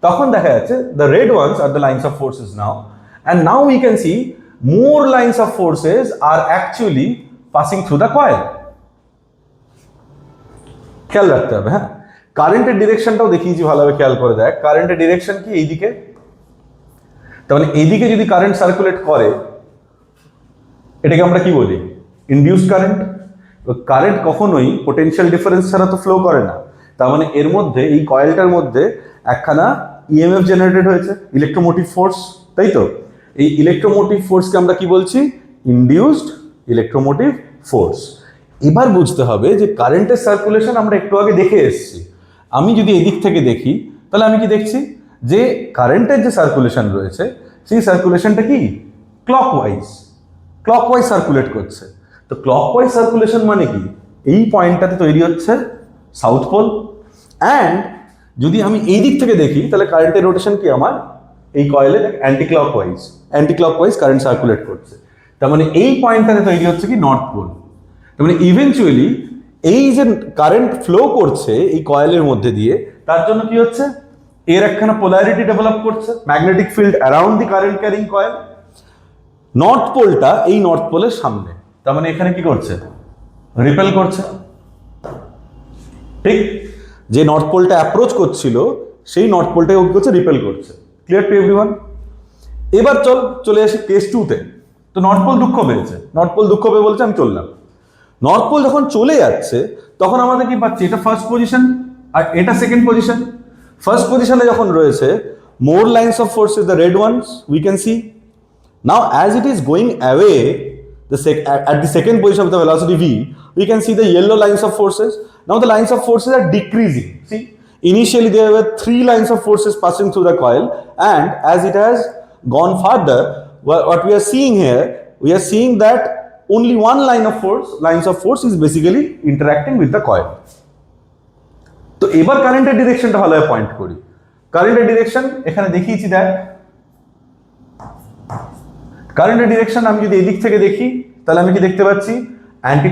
তখন দেখা যাচ্ছে the red ones are the lines of forces now, and now we can see more lines of forces are actually passing through the coil. খেয়াল রাখতে হবে। হ্যাঁ, কারেন্টের ডিরেকশনটাও দেখিয়েছি, ভালোভাবে খেয়াল করে দেখ। কারেন্টের ডিরেকশন কি, এইদিকে। তার মানে এইদিকে যদি কারেন্ট সার্কুলেট করে, এটাকে আমরা কি বলি, ইনডিউসড কারেন্ট। কারেন্ট কখনোই পোটেনশিয়াল ডিফারেন্স ছাড়া তো ফ্লো করে না। তার মানে এর মধ্যে, এই কয়েলটার মধ্যে একখানা ইএমএফ জেনারেটেড হয়েছে, ইলেকট্রোমোটিভ ফোর্স, তাই তো? এই ইলেকট্রোমোটিভ ফোর্সকে আমরা কি বলছি, ইনডিউসড ইলেকট্রোমোটিভ ফোর্স। এবার বুঝতে হবে যে কারেন্টের সার্কুলেশন আমরা একটু আগে দেখে এসেছি। আমি যদি এদিক থেকে দেখি তাহলে আমি কি দেখছি, যে কারেন্টের যে সার্কুলেশন রয়েছে সেই সার্কুলেশনটা কি, ক্লকওয়াইজ সার্কুলেট করছে। তো ক্লকওয়াইজ সার্কুলেশন মানে কি, এই পয়েন্টটাতে তৈরি হচ্ছে সাউথ পোল। অ্যান্ড যদি আমি এই দিক থেকে দেখি তাহলে কারেন্টের রোটেশন কি, আমার এই কয়েলের অ্যান্টি ক্লকওয়াইজ কারেন্ট সার্কুলেট করছে। তার মানে এই পয়েন্টটাতে তৈরি হচ্ছে কি, নর্থ পোল। তার মানে ইভেনচুয়ালি এই যে কারেন্ট ফ্লো করছে এই কয়েলের মধ্যে দিয়ে, তার জন্য কি হচ্ছে, এর একখানা পোলারিটি ডেভেলপ করছে, magnetic field around the current carrying coil. North পোলটা এই নর্থ পোলের সামনে, তার মানে এখানে কি করছে, রিপেল করছে। ঠিক, যে নর্থ পোলটা অ্যাপ্রোচ করছিল সেই নর্থ পোলটাকে কি করছে, রিপেল করছে। Clear to everyone? এবার চলে আসি কেস 2-তে। তো নর্থ পোল দুঃখ পেয়েছে, নর্থ পোল দুঃখ পেয়ে বলছে আমি চললাম। নর্থ পোল যখন চলে যাচ্ছে তখন আমাদের কি পাচ্ছি, এটা ফার্স্ট পজিশন আর এটা সেকেন্ড পজিশন। ফার্স্ট পজিশনে যখন রয়েছে, more lines of force is the red ones, we can see Now as it is going away, at the second position of the velocity v, we can see the yellow lines of forces. Now the lines of forces are decreasing. See, initially there were 3 lines of forces passing through the coil, and as it has gone farther, what we are seeing here, we are seeing that only one lines of force is basically interacting with the coil. তো এবার কারেন্টের ডিরেকশনটা ভালোভাবে point করি। কারেন্টের direction এখানে দেখিয়েছি, দেখ কারেন্টের ডিরেকশন আমি যদি এদিক থেকে দেখি তাহলে আমি কি দেখতে পাচ্ছি, অ্যান্টি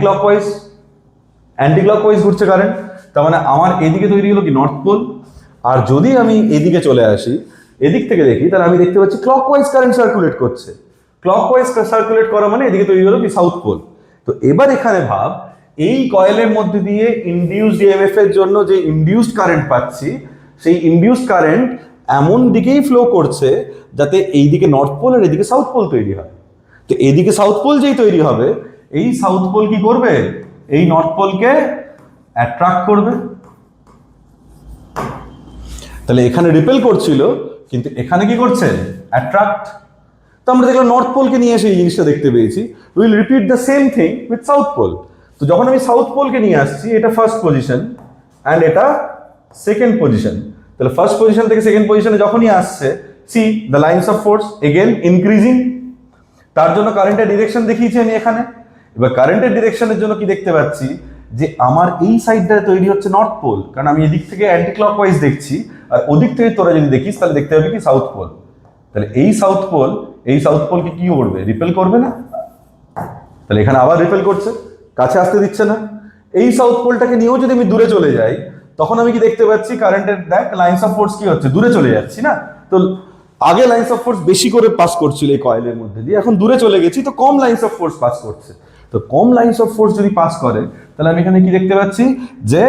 ক্লকওয়াইজ ঘুরছে কারেন্ট। তার মানে আমার এদিকে তৈরি হলো কি নর্থ পোল, আর যদি আমি এদিকে চলে আসি, এদিক থেকে দেখি, তাহলে আমি দেখতে পাচ্ছি ক্লকওয়াইজ কারেন্ট সার্কুলেট করছে। ক্লকওয়াইজ সার্কুলেট করা মানে এদিকে তৈরি হলো কি সাউথ পোল। তো এবার এখানে ভাব, এই কয়েলের মধ্যে দিয়ে ইনডিউসড ইএমএফ এর জন্য যে ইনডিউসড কারেন্ট পাচ্ছি, সেই ইনডিউসড কারেন্ট এমন দিকেই ফ্লো করছে যাতে এইদিকে নর্থ পোল আর এদিকে সাউথ পোল তৈরি হয়। তো এদিকে সাউথ পোল যেই তৈরি হবে, এই সাউথ পোল কি করবে, এই নর্থ পোলকে অ্যাট্রাক্ট করবে। তাহলে এখানে রিপেল করছিল, কিন্তু এখানে কি করছে, অ্যাট্রাক্ট। তো আমরা দেখলাম নর্থ পোলকে নিয়ে এসে এই জিনিসটা দেখতে পেয়েছি। Will repeat the same thing with south pole. তো যখন আমি সাউথ পোলকে নিয়ে আসছি, এটা ফার্স্ট পজিশন অ্যান্ড এটা সেকেন্ড পজিশন, তাহলে ফার্স্ট পজিশন থেকে সেকেন্ড পজিশনে যখনই আসছে, see the lines of force again increasing. তার জন্য কারেন্টের ডিরেকশন দেখিয়েছি আমি এখানে। এবার কারেন্টের ডিরেকশনের জন্য কি দেখতে পাচ্ছি, যে আমার এই সাইডটা তৈরি হচ্ছে নর্থ পোল, কারণ আমি এদিক থেকে অ্যান্টি ক্লকওয়াইজ দেখছি, আর ওদিক থেকে তোরা যদি দেখিস তাহলে দেখতে হবে কি সাউথ পোল। তাহলে এই সাউথ পোলকে কি করবে, রিপেল করবে না। তাহলে এখানে আবার রিপেল করছে, কাছে আসতে দিচ্ছে না। এই সাউথ পোলটাকে নিয়েও যদি আমি দূরে চলে যাই, তখন আমি কি দেখতে পাচ্ছি, কারেন্টের দেখ লাইনস অফ ফোর্স কি হচ্ছে, দূরে চলে যাচ্ছি না। তো আগে লাইনস অফ ফোর্স বেশি করে পাস করছিল এই কয়েলের মধ্যে দিয়ে, এখন দূরে চলে গেছি, তো কম লাইনস অফ ফোর্স পাস করছে। তো কম লাইনস অফ ফোর্স যদি পাস করে, তাহলে আমি এখানে কি দেখতে পাচ্ছি, যে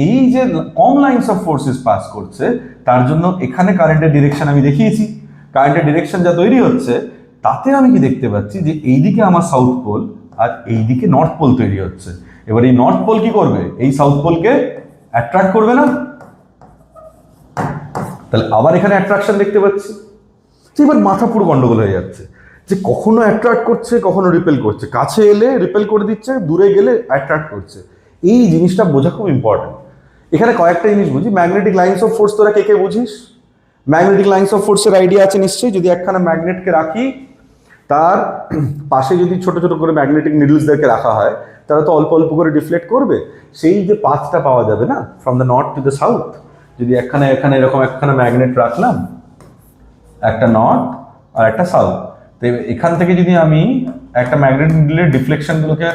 এই যে কম লাইনস অফ ফোর্সেস পাস করছে, তার জন্য এখানে কারেন্টের ডিরেকশন আমি দেখিয়েছি। কারেন্টের ডিরেকশন যা তৈরি হচ্ছে, তাতে আমি কি দেখতে পাচ্ছি, যে এইদিকে আমার সাউথ পোল আর এইদিকে নর্থ পোল তৈরি হচ্ছে। এবার এই নর্থ পোল কি করবে, এই সাউথ পোলকে অ্যাট্রাক্ট করবে না। তাহলে আবার এখানে অ্যাট্রাকশন দেখতে পাচ্ছি। এবার মাথা পুরো গন্ডগোল হয়ে যাচ্ছে, যে কখনো অ্যাট্রাক্ট করছে, কখনো রিপেল করছে, কাছে এলে রিপেল করে দিচ্ছে, দূরে গেলে অ্যাট্রাক্ট করছে। এই জিনিসটা বোঝা খুব ইম্পর্টেন্ট। এখানে কয়েকটা জিনিস বুঝি। ম্যাগনেটিক লাইনস অফ ফোর্স তোরা কে কে বুঝিস? ম্যাগনেটিক লাইনস অফ ফোর্সের আইডিয়া আছে নিশ্চয়ই। যদি একখানা ম্যাগনেটকে রাখি, তার পাশে যদি ছোট ছোট করে ম্যাগনেটিক নিডলসদেরকে রাখা হয়, তারা তো অল্প অল্প করে ডিফ্লেক্ট করবে। সেই যে পাথটা পাওয়া যাবে না, from the north to the south, যদি এখানে এরকম একখানা ম্যাগনেট রাখলাম, একটা নর্থ আর একটা সাউথ, তো এখান থেকে যদি আমি একটা ম্যাগনেট নিডলের ডিফ্লেকশনগুলোকে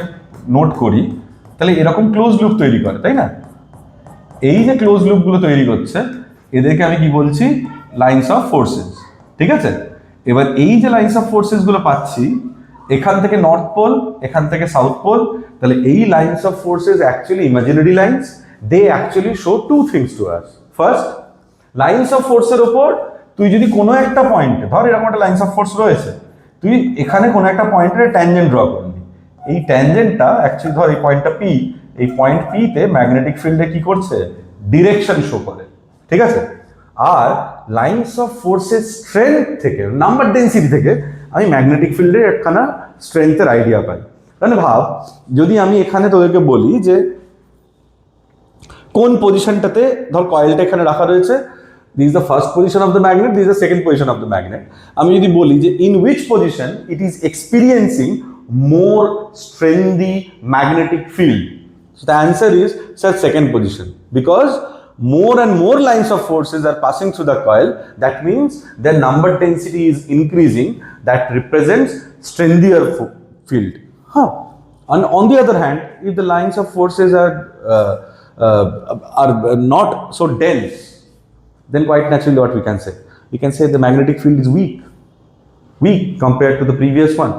নোট করি, তাহলে এরকম ক্লোজ লুপ তৈরি করে, তাই না? এই যে ক্লোজ লুপগুলো তৈরি করছে, এদেরকে আমি কি বলছি, লাইনস অফ ফোর্সেস। ঠিক আছে? এবার এই যে লাইনস অফ ফোর্সেস গুলো পাচ্ছি, এখান থেকে নর্থ পোল, এখান থেকে সাউথ পোল, তাহলে এই lines of forces actually imaginary lines. They actually show two things to us. First, lines of ফোর্সের ওপর তুই যদি কোনো একটা পয়েন্টে, ধর এরকম একটা লাইনস অফ ফোর্স রয়েছে, তুই এখানে কোনো একটা পয়েন্টের ট্যানজেন্ট ড্র করলি। এই ট্যানজেন্টটা অ্যাকচুয়ালি ধর এই পয়েন্টটা পি, এই পয়েন্ট পি তে ম্যাগনেটিক ফিল্ডে কি করছে, ডিরেকশন শো করে। ঠিক আছে? আর লাইনস অফ ফোর্সের স্ট্রেংথ থেকে, নাম্বার ডেন্সিটি থেকে আমি ম্যাগনেটিক ফিল্ডের একখানা স্ট্রেংথের আইডিয়া পাই। তাহলে ভাব, যদি আমি এখানে তোদেরকে বলি যে কোন পজিশনটাতে, ধর কয়েলটা এখানে রাখা রয়েছে, this is the first position of the magnet, this is the second position of the magnet. আমি যদি বলি যে in which position it is experiencing more strength the magnetic field, so the answer is sir second position, because more and more lines of forces are passing through the coil. That means their number density is increasing, that represents strengthier field. And on the other hand, if the lines of forces are not so dense, then quite naturally what we can say the magnetic field is weak compared to the previous one,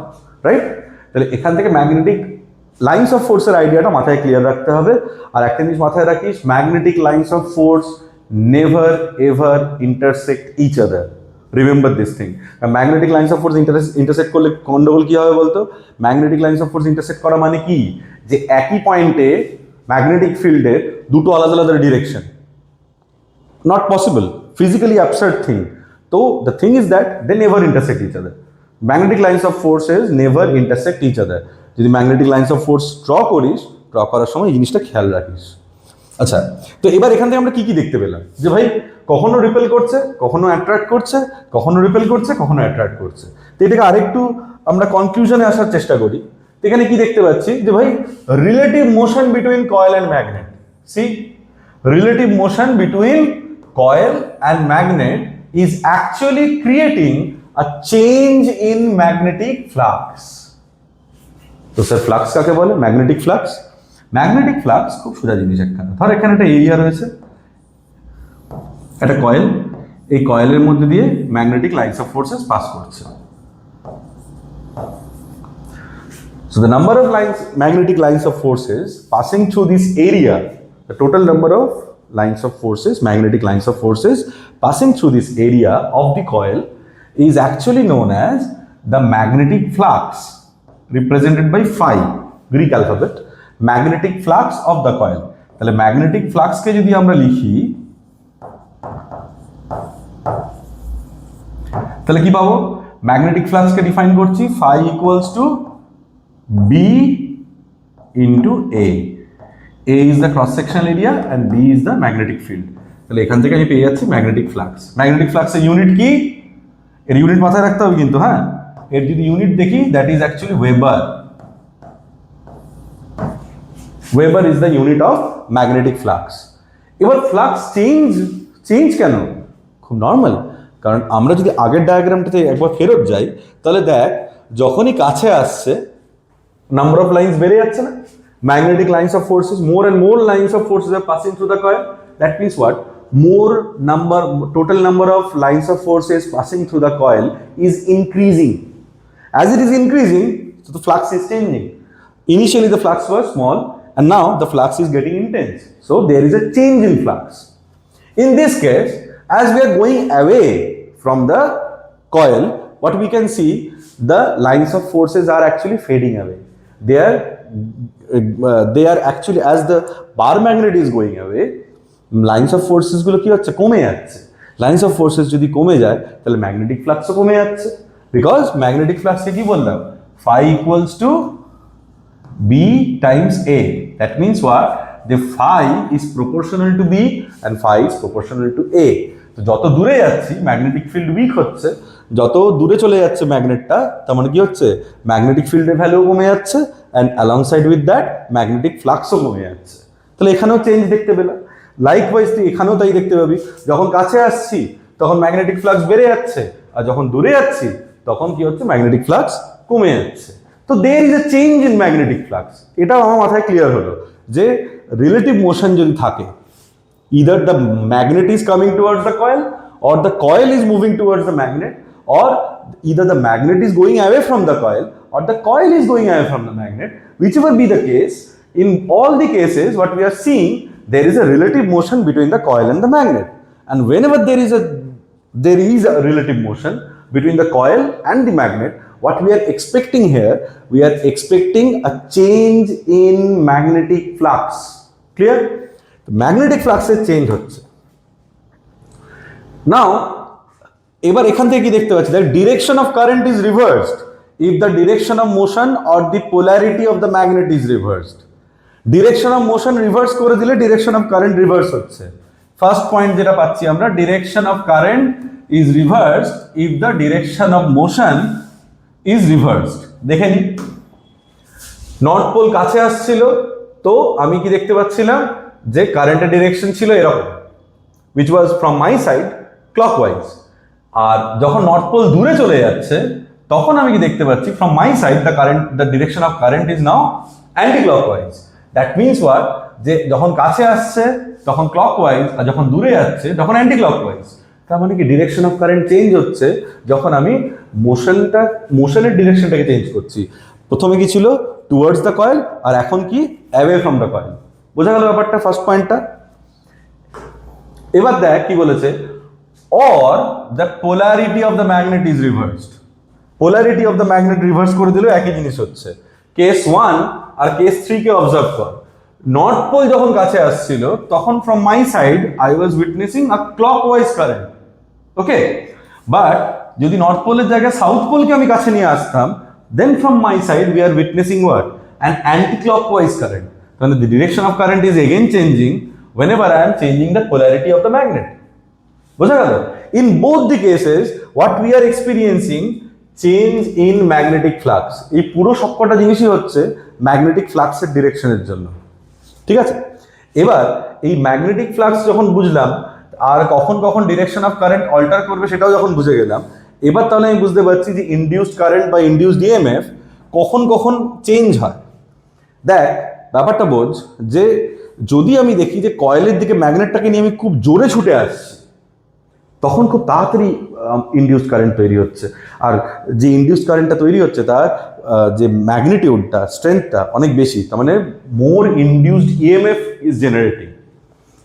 right? তাহলে এখান থেকে magnetic lines of ফোর্সের আইডিয়াটা মাথায় clear রাখতে হবে। আর একটা জিনিস মাথায় রাখিস, magnetic lines of force never ever intersect each other. Remember this thing. Magnetic lines of force intersect করলে গন্ডগোল কি হবে বলতো? Magnetic lines of force intersect করা মানে কি, যে একই পয়েন্টে ম্যাগনেটিক ফিল্ডের দুটো আলাদা আলাদা direction, not possible, physically absurd thing. তো the thing is that they never intersect each other. Magnetic lines of forces never intersect each other. যদি magnetic lines of force draw করিস, ড্র করার সময় এই জিনিসটা খেয়াল রাখিস। আচ্ছা, তো এবার এখান থেকে আমরা কি কি দেখতে পেলাম, যে ভাই কখনো রিপেল করছে, কখনো অ্যাট্রাক্ট করছে, কখনো রিপেল করছে, কখনো অ্যাট্রাক্ট করছে। তো এটাকে আরেকটু আমরা কনক্লুশনে আসার চেষ্টা করি। এখানে কি দেখতে পাচ্ছি, যে ভাই relative motion between coil and magnet. See, relative motion between coil and magnet is actually creating a change in magnetic flux. তো স্যার ফ্লাক্স কাকে বলে? Magnetic flux. ম্যাগনেটিক ফ্লাক্স খুব সোজা জিনিস একখানা। ধর এখানে একটা এরিয়া রয়েছে, একটা কয়েল, এই কয়েলের মধ্যে দিয়ে magnetic lines of forces pass করছে। So the number of magnetic lines of forces passing through this area, the total number of lines of forces, magnetic lines of forces passing through this area of the coil is actually known as the magnetic flux, represented by phi, Greek alphabet, magnetic flux of the coil. তাহলে magnetic flux কে যদি আমরা লিখি, তাহলে কি পাবো? Magnetic flux কে define করছি phi equals to B into A. A is the cross sectional area and B is the magnetic field. তাহলে এখান থেকে আমি পেয়ে যাচ্ছি ম্যাগনেটিক ফ্লাক্স। ম্যাগনেটিক ফ্লাক্সের ইউনিট কি? এর ইউনিট মাথায় রাখতে হবে কিন্তু, হ্যাঁ। এর যদি ইউনিট দেখি, that is actually weber. Weber is the unit of magnetic flux. এবার ফ্লাক্স চেঞ্জ কেন? খুব নর্মাল, কারণ আমরা যদি আগের ডায়াগ্রামটাতে একবার ফেরত যাই, তাহলে দেখ যখনই কাছে আসছে number of lines বেড়ে যাচ্ছে না? Magnetic lines of forces, more and more lines of forces are passing through the coil. That means what? Total number of lines of forces passing through the coil is increasing. As it is increasing, so the flux is changing. Initially the flux was small and now the flux is getting intense. So there is a change in flux. In this case, as we are going away from the coil, what we can see, the lines of forces are actually fading away. They are actually, as the bar magnet is going away, lines of forces গুলো কি হচ্ছে? কমে যাচ্ছে। Lines of forces যদি কমে যায়, তাহলে magnetic ফ্লাক্সও কমে যাচ্ছে। বিকজ ম্যাগনেটিক ফ্লাক্সকে কি বললাম? phi equals to B times A. That means what? The phi is proportional to B and phi is proportional to A. তো যত দূরে যাচ্ছি ম্যাগনেটিক ফিল্ড উইক হচ্ছে, যত দূরে চলে যাচ্ছে ম্যাগনেটটা, তার মানে কি হচ্ছে? ম্যাগনেটিক ফিল্ডের ভ্যালু কমে যাচ্ছে and alongside with that magnetic ফ্লাক্সও কমে যাচ্ছে। তাহলে এখানেও চেঞ্জ দেখতে পেলাম। লাইকওয়াইজ তুই এখানেও তাই দেখতে পাবি, যখন কাছে আসছি তখন ম্যাগনেটিক ফ্লাক্স বেড়ে যাচ্ছে, আর যখন দূরে যাচ্ছি তখন কি হচ্ছে? ম্যাগনেটিক ফ্লাক্স কমে যাচ্ছে। তো there is a change in magnetic flux. এটাও আমার মাথায় ক্লিয়ার হলো যে রিলেটিভ মোশন যদি থাকে, either the magnet is coming towards the coil or the coil is moving towards the magnet, or either the magnet is going away from the coil or the coil is going away from the magnet. Whichever be the case, in all the cases what we are seeing, there is a relative motion between the coil and the magnet. And whenever there is a relative motion between the coil and the magnet, what we are expecting here, we are expecting a change in magnetic flux. Clear? Magnetic ফ্লাক্সের change হচ্ছে। Now এবার এখান থেকে কি দেখতে পাচ্ছি? That direction of current is reversed if the direction of motion or the polarity of the magnet is reversed. Direction of motion reverse করে দিলে ডিরেকশন অফ কারেন্ট রিভার্স হচ্ছে। ফার্স্ট পয়েন্ট যেটা পাচ্ছি আমরা, direction of current is reversed if the direction of motion is reversed. দেখে নি, north pole কাছে আসছিল, তো আমি কি দেখতে পাচ্ছিলাম? যে কারেন্টের ডিরেকশন ছিল এরকম, which was from my side clockwise. আর যখন নর্থ পোল দূরে চলে যাচ্ছে, তখন আমি কি দেখতে পাচ্ছি? from my side the direction of current is now anti-clockwise. That means what? যে যখন কাছে আসছে তখন ক্লকওয়াইজ, আর যখন দূরে যাচ্ছে তখন অ্যান্টি ক্লকওয়াইজ। তার মানে কি ডিরেকশন অফ কারেন্ট চেঞ্জ হচ্ছে যখন আমি মোশনের ডিরেকশনটাকে চেঞ্জ করছি। প্রথমে কি ছিল? টুয়ার্ডস দ্য কয়েল, আর এখন কি? Away from the coil. বোঝা গেল ব্যাপারটা, ফার্স্ট পয়েন্টটা। এবার দেখ কি বলেছে, or the polarity of the magnet is reversed. Polarity of the magnet reverse করে দিলেও একই জিনিস হচ্ছে। কেস 1 আর কেস 3 কে অবজার্ভ কর। নর্থ পোল যখন কাছে আসছিল তখন from my side I was witnessing a clockwise current, okay. But যদি নর্থ পোলের জায়গায় সাউথ পোলকে আমি কাছে নিয়ে আসতাম, then from my side we are witnessing what? An anti-clockwise current. তাহলে the direction of current is again changing whenever I am changing the polarity of the magnet. বোঝা গেল? In both the cases what we are experiencing change in magnetic flux. এই পুরো সবকটা জিনিসই হচ্ছে magnetic ফ্লাক্সের ডিরেকশনের জন্য। ঠিক আছে, এবার এই ম্যাগনেটিক ফ্লাক্স যখন বুঝলাম আর কখন কখন ডিরেকশন অফ কারেন্ট অল্টার করবে সেটাও যখন বুঝে গেলাম, এবার তাহলে আমি বুঝতে পারছি যে ইনডিউসড কারেন্ট বা ইনডিউসড ইএমএফ কখন কখন চেঞ্জ হয়। দেখ ব্যাপারটা বোঝ যে যদি আমি দেখি যে কয়েলের দিকে ম্যাগনেটটাকে নিয়ে আমি খুব জোরে ছুটে আসছি, তখন খুব তাড়াতাড়ি ইনডিউসড কারেন্ট তৈরি হচ্ছে। আর যে ইনডিউসড কারেন্টটা তৈরি হচ্ছে তার যে ম্যাগনিটিউডটা, স্ট্রেংথটা অনেক বেশি, তার মানে মোর ইনডিউসড ইএমএফ ইজ জেনারেটিং।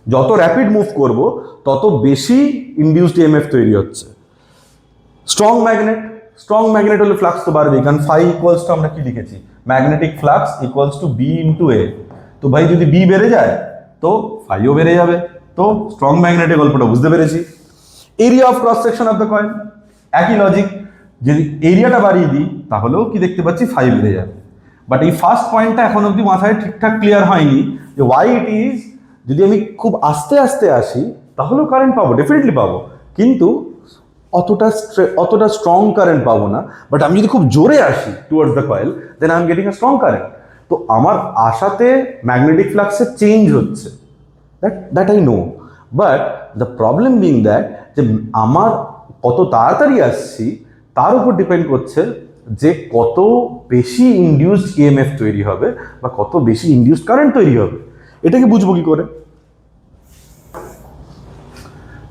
যত র্যাপিড মুভ করব তত বেশি ইনডিউসড ইএমএফ তৈরি হচ্ছে। স্ট্রং ম্যাগনেট হলে ফ্লাক্স তো বাড়বেই, কারণ ফাই ইকুয়ালস টু আমরা কি লিখেছি, magnetic flux equals to B into A. তো ভাই যদি বি বেড়ে যায় তো ফাইও বেড়ে যাবে। তো স্ট্রং ম্যাগনেটের গল্পটা বুঝতে পেরেছি। Area of cross section of the coil, একই লজিক, যদি এরিয়াটা বাড়িয়ে দিই তাহলেও কি দেখতে পাচ্ছি ফাই বেড়ে যাবে। বাট এই ফার্স্ট পয়েন্টটা এখন অব্দি মাথায় ঠিকঠাক ক্লিয়ার হয়নি যে ওয়াই ইট ইজ, যদি আমি খুব আস্তে আস্তে আসি তাহলেও কারেন্ট পাবো, ডেফিনেটলি পাবো, কিন্তু অতটা স্ট্রং কারেন্ট পাবো না। বাট আমি যদি খুব জোরে আসি towards the coil then I am getting a strong current. তো আমার আশাতে ম্যাগনেটিক ফ্লাক্সের চেঞ্জ হচ্ছে, that I know. But the problem being that যে আমার কত তাড়াতাড়ি আসছি তার উপর ডিপেন্ড করছে যে কত বেশি ইনডিউসড ইএমএফ তৈরি হবে বা কত বেশি ইনডিউসড কারেন্ট তৈরি হবে। এটাকে বুঝবো কি করে?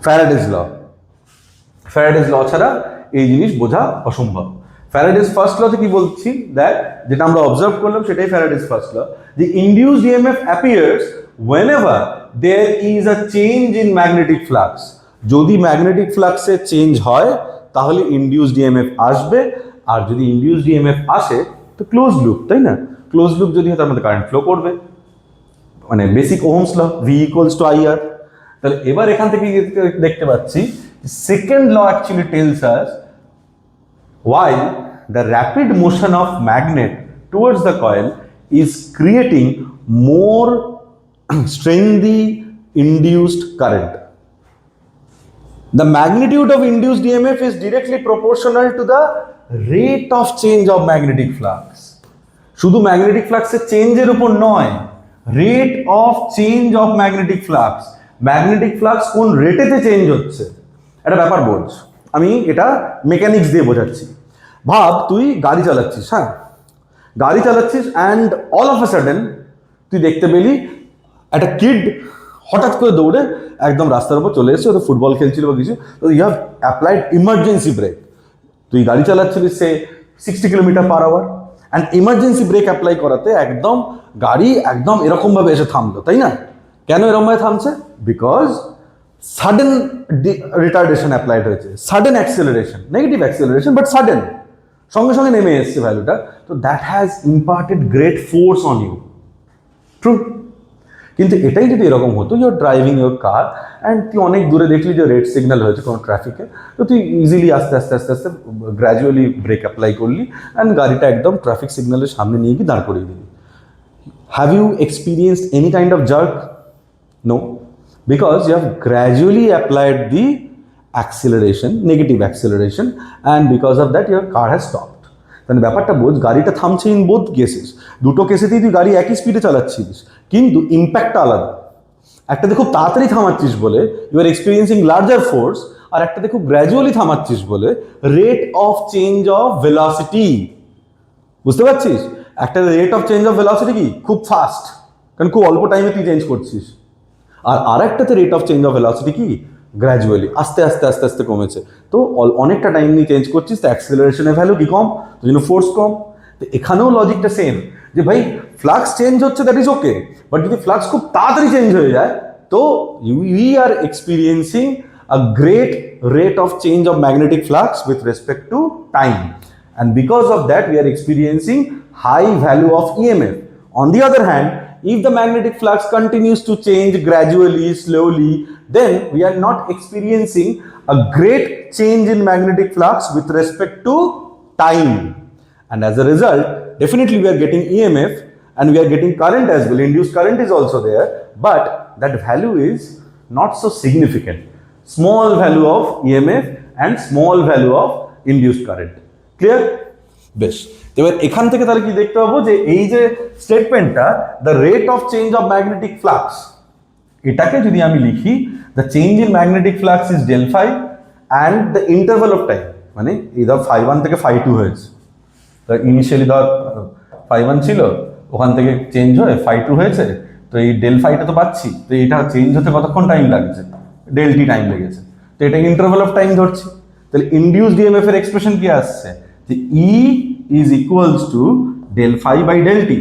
ফ্যারাডেজ ল ছাড়া এই জিনিস বোঝা অসম্ভব। ফ্যারাডেজ ফার্স্ট লতে কি বলছি দেখ, যেটা আমরা অবজার্ভ করলাম সেটাই Faraday's first law. The induced EMF appears whenever there is a change in magnetic flux. যদি ম্যাগনেটিক ফ্লাক্সে চেঞ্জ হয় তাহলে ইনডিউসড ইএমএফ আসবে, আর যদি ইনডিউসড ইএমএফ আসে তো ক্লোজ লুপ, তাই না? ক্লোজ লুপ যদি হয় তার মধ্যে কারেন্ট ফ্লো করবে, মানে basic Ohm's law, V equals to IR. তাহলে এবার এখান থেকে দেখতে পাচ্ছি second law actually tells us why the rapid motion of magnet towards the coil is creating more strengthy induced current. The magnitude of induced EMF is directly proportional to the rate of change of magnetic flux. শুধু magnetic ফ্লাক্সের চেঞ্জের উপর নয়, rate of change of magnetic flux, magnetic flux কোন রেটেতে change হচ্ছে একটা ব্যাপার বোঝ। আমি এটা মেকানিক্স দিয়ে বোঝাচ্ছি। ভাব তুই গাড়ি চালাচ্ছিস, হ্যাঁ গাড়ি চালাচ্ছিস, and all of a sudden তুই দেখতে পেলি একটা কিড হঠাৎ করে দৌড়ে একদম রাস্তার উপর চলে এসেছে, ওদের ফুটবল খেলছিল বা কিছু, তো you have applied emergency brake. তুই গাড়ি চালাচ্ছিলিস সে 60 km/h, and emergency brake apply করাতে একদম গাড়ি একদম এরকমভাবে এসে থামলো, তাই না? কেন এরকমভাবে থামছে? বিকজ সাডেন রিটার্ডেশন অ্যাপ্লাইড হয়েছে, sudden acceleration, negative acceleration but sudden, সঙ্গে সঙ্গে নেমে এসছে ভ্যালুটা। তো that has imparted great force on you, true. কিন্তু এটাই যদি এরকম হতো, your driving your car and তুই অনেক দূরে দেখলি যে রেড সিগন্যাল হয়েছে কোনো ট্রাফিকে, তো তুই ইজিলি আস্তে আস্তে আস্তে আস্তে গ্র্যাজুয়ালি ব্রেক অ্যাপ্লাই করলি অ্যান্ড গাড়িটা একদম ট্রাফিক সিগন্যালের সামনে নিয়ে গিয়ে দাঁড় করিয়ে দিলি। Have you experienced any kind of jerk? No, because you have gradually applied the acceleration, negative acceleration, and because of that your car has stopped. তাহলে ব্যাপারটা বোঝ, গাড়িটা থামছে ইন বোথ কেসেস, দুটো কেসেতেই তুই গাড়ি একই স্পিডে চালাচ্ছিস কিন্তু ইম্প্যাক্টটা আলাদা। একটাতে খুব তাড়াতাড়ি থামাচ্ছিস বলে you are experiencing larger force, আর একটাতে খুব গ্র্যাজুয়ালি থামাচ্ছিস বলে rate of change of velocity. বুঝতে পারছিস? একটা rate of change of velocity কি খুব ফাস্ট, কারণ খুব অল্প টাইমে তুই চেঞ্জ করছিস, আর আরেকটাতে rate of change of velocity কি গ্র্যাজুয়ালি আস্তে আস্তে আস্তে আস্তে কমেছে। তো অনেকটা টাইম নিয়ে চেঞ্জ করছিস, তো অ্যাক্সেলারেশনের ভ্যালু কি কম, তো জন্য ফোর্স কম। তো এখানেও লজিকটা সেম, যে ভাই ফ্লাক্স চেঞ্জ হচ্ছে দ্যাট ইজ ওকে, বাট যদি ফ্লাক্স খুব তাড়াতাড়ি চেঞ্জ হয়ে যায় তো we are experiencing a great rate of change of magnetic flux with respect to time, and because of that we are experiencing high value of EMF. On the other hand, if the magnetic flux continues to change gradually, slowly, then we are not experiencing a great change in magnetic flux with respect to time, and as a result definitely we are getting EMF and we are getting current as well. Induced current is also there, but that value is not so significant. Small value of EMF and small value of induced current. Clear? বেশ, এবার এখান থেকে তাহলে কি দেখতে পাবো যে এই যে স্টেটমেন্টটা the rate of change of magnetic flux, এটাকে যদি আমি লিখি the change in magnetic flux is del phi and the interval of time, মানে এই ধর ফাই ওয়ান থেকে ফাই টু হয়েছে, ইনিশিয়ালি ধর ফাই ওয়ান ছিল, ওখান থেকে চেঞ্জ হয়ে ফাই টু হয়েছে, তো এই ডেল ফাইটা তো পাচ্ছি, তো এটা চেঞ্জ হতে কতক্ষণ টাইম লাগছে, ডেল টি টাইম লেগেছে, তো এটা ইন্টারভাল অফ টাইম ধরছি। তাহলে ইনডিউসড ইএমএফ এর এক্সপ্রেশন কি আসছে যে E is equals to del phi by del t,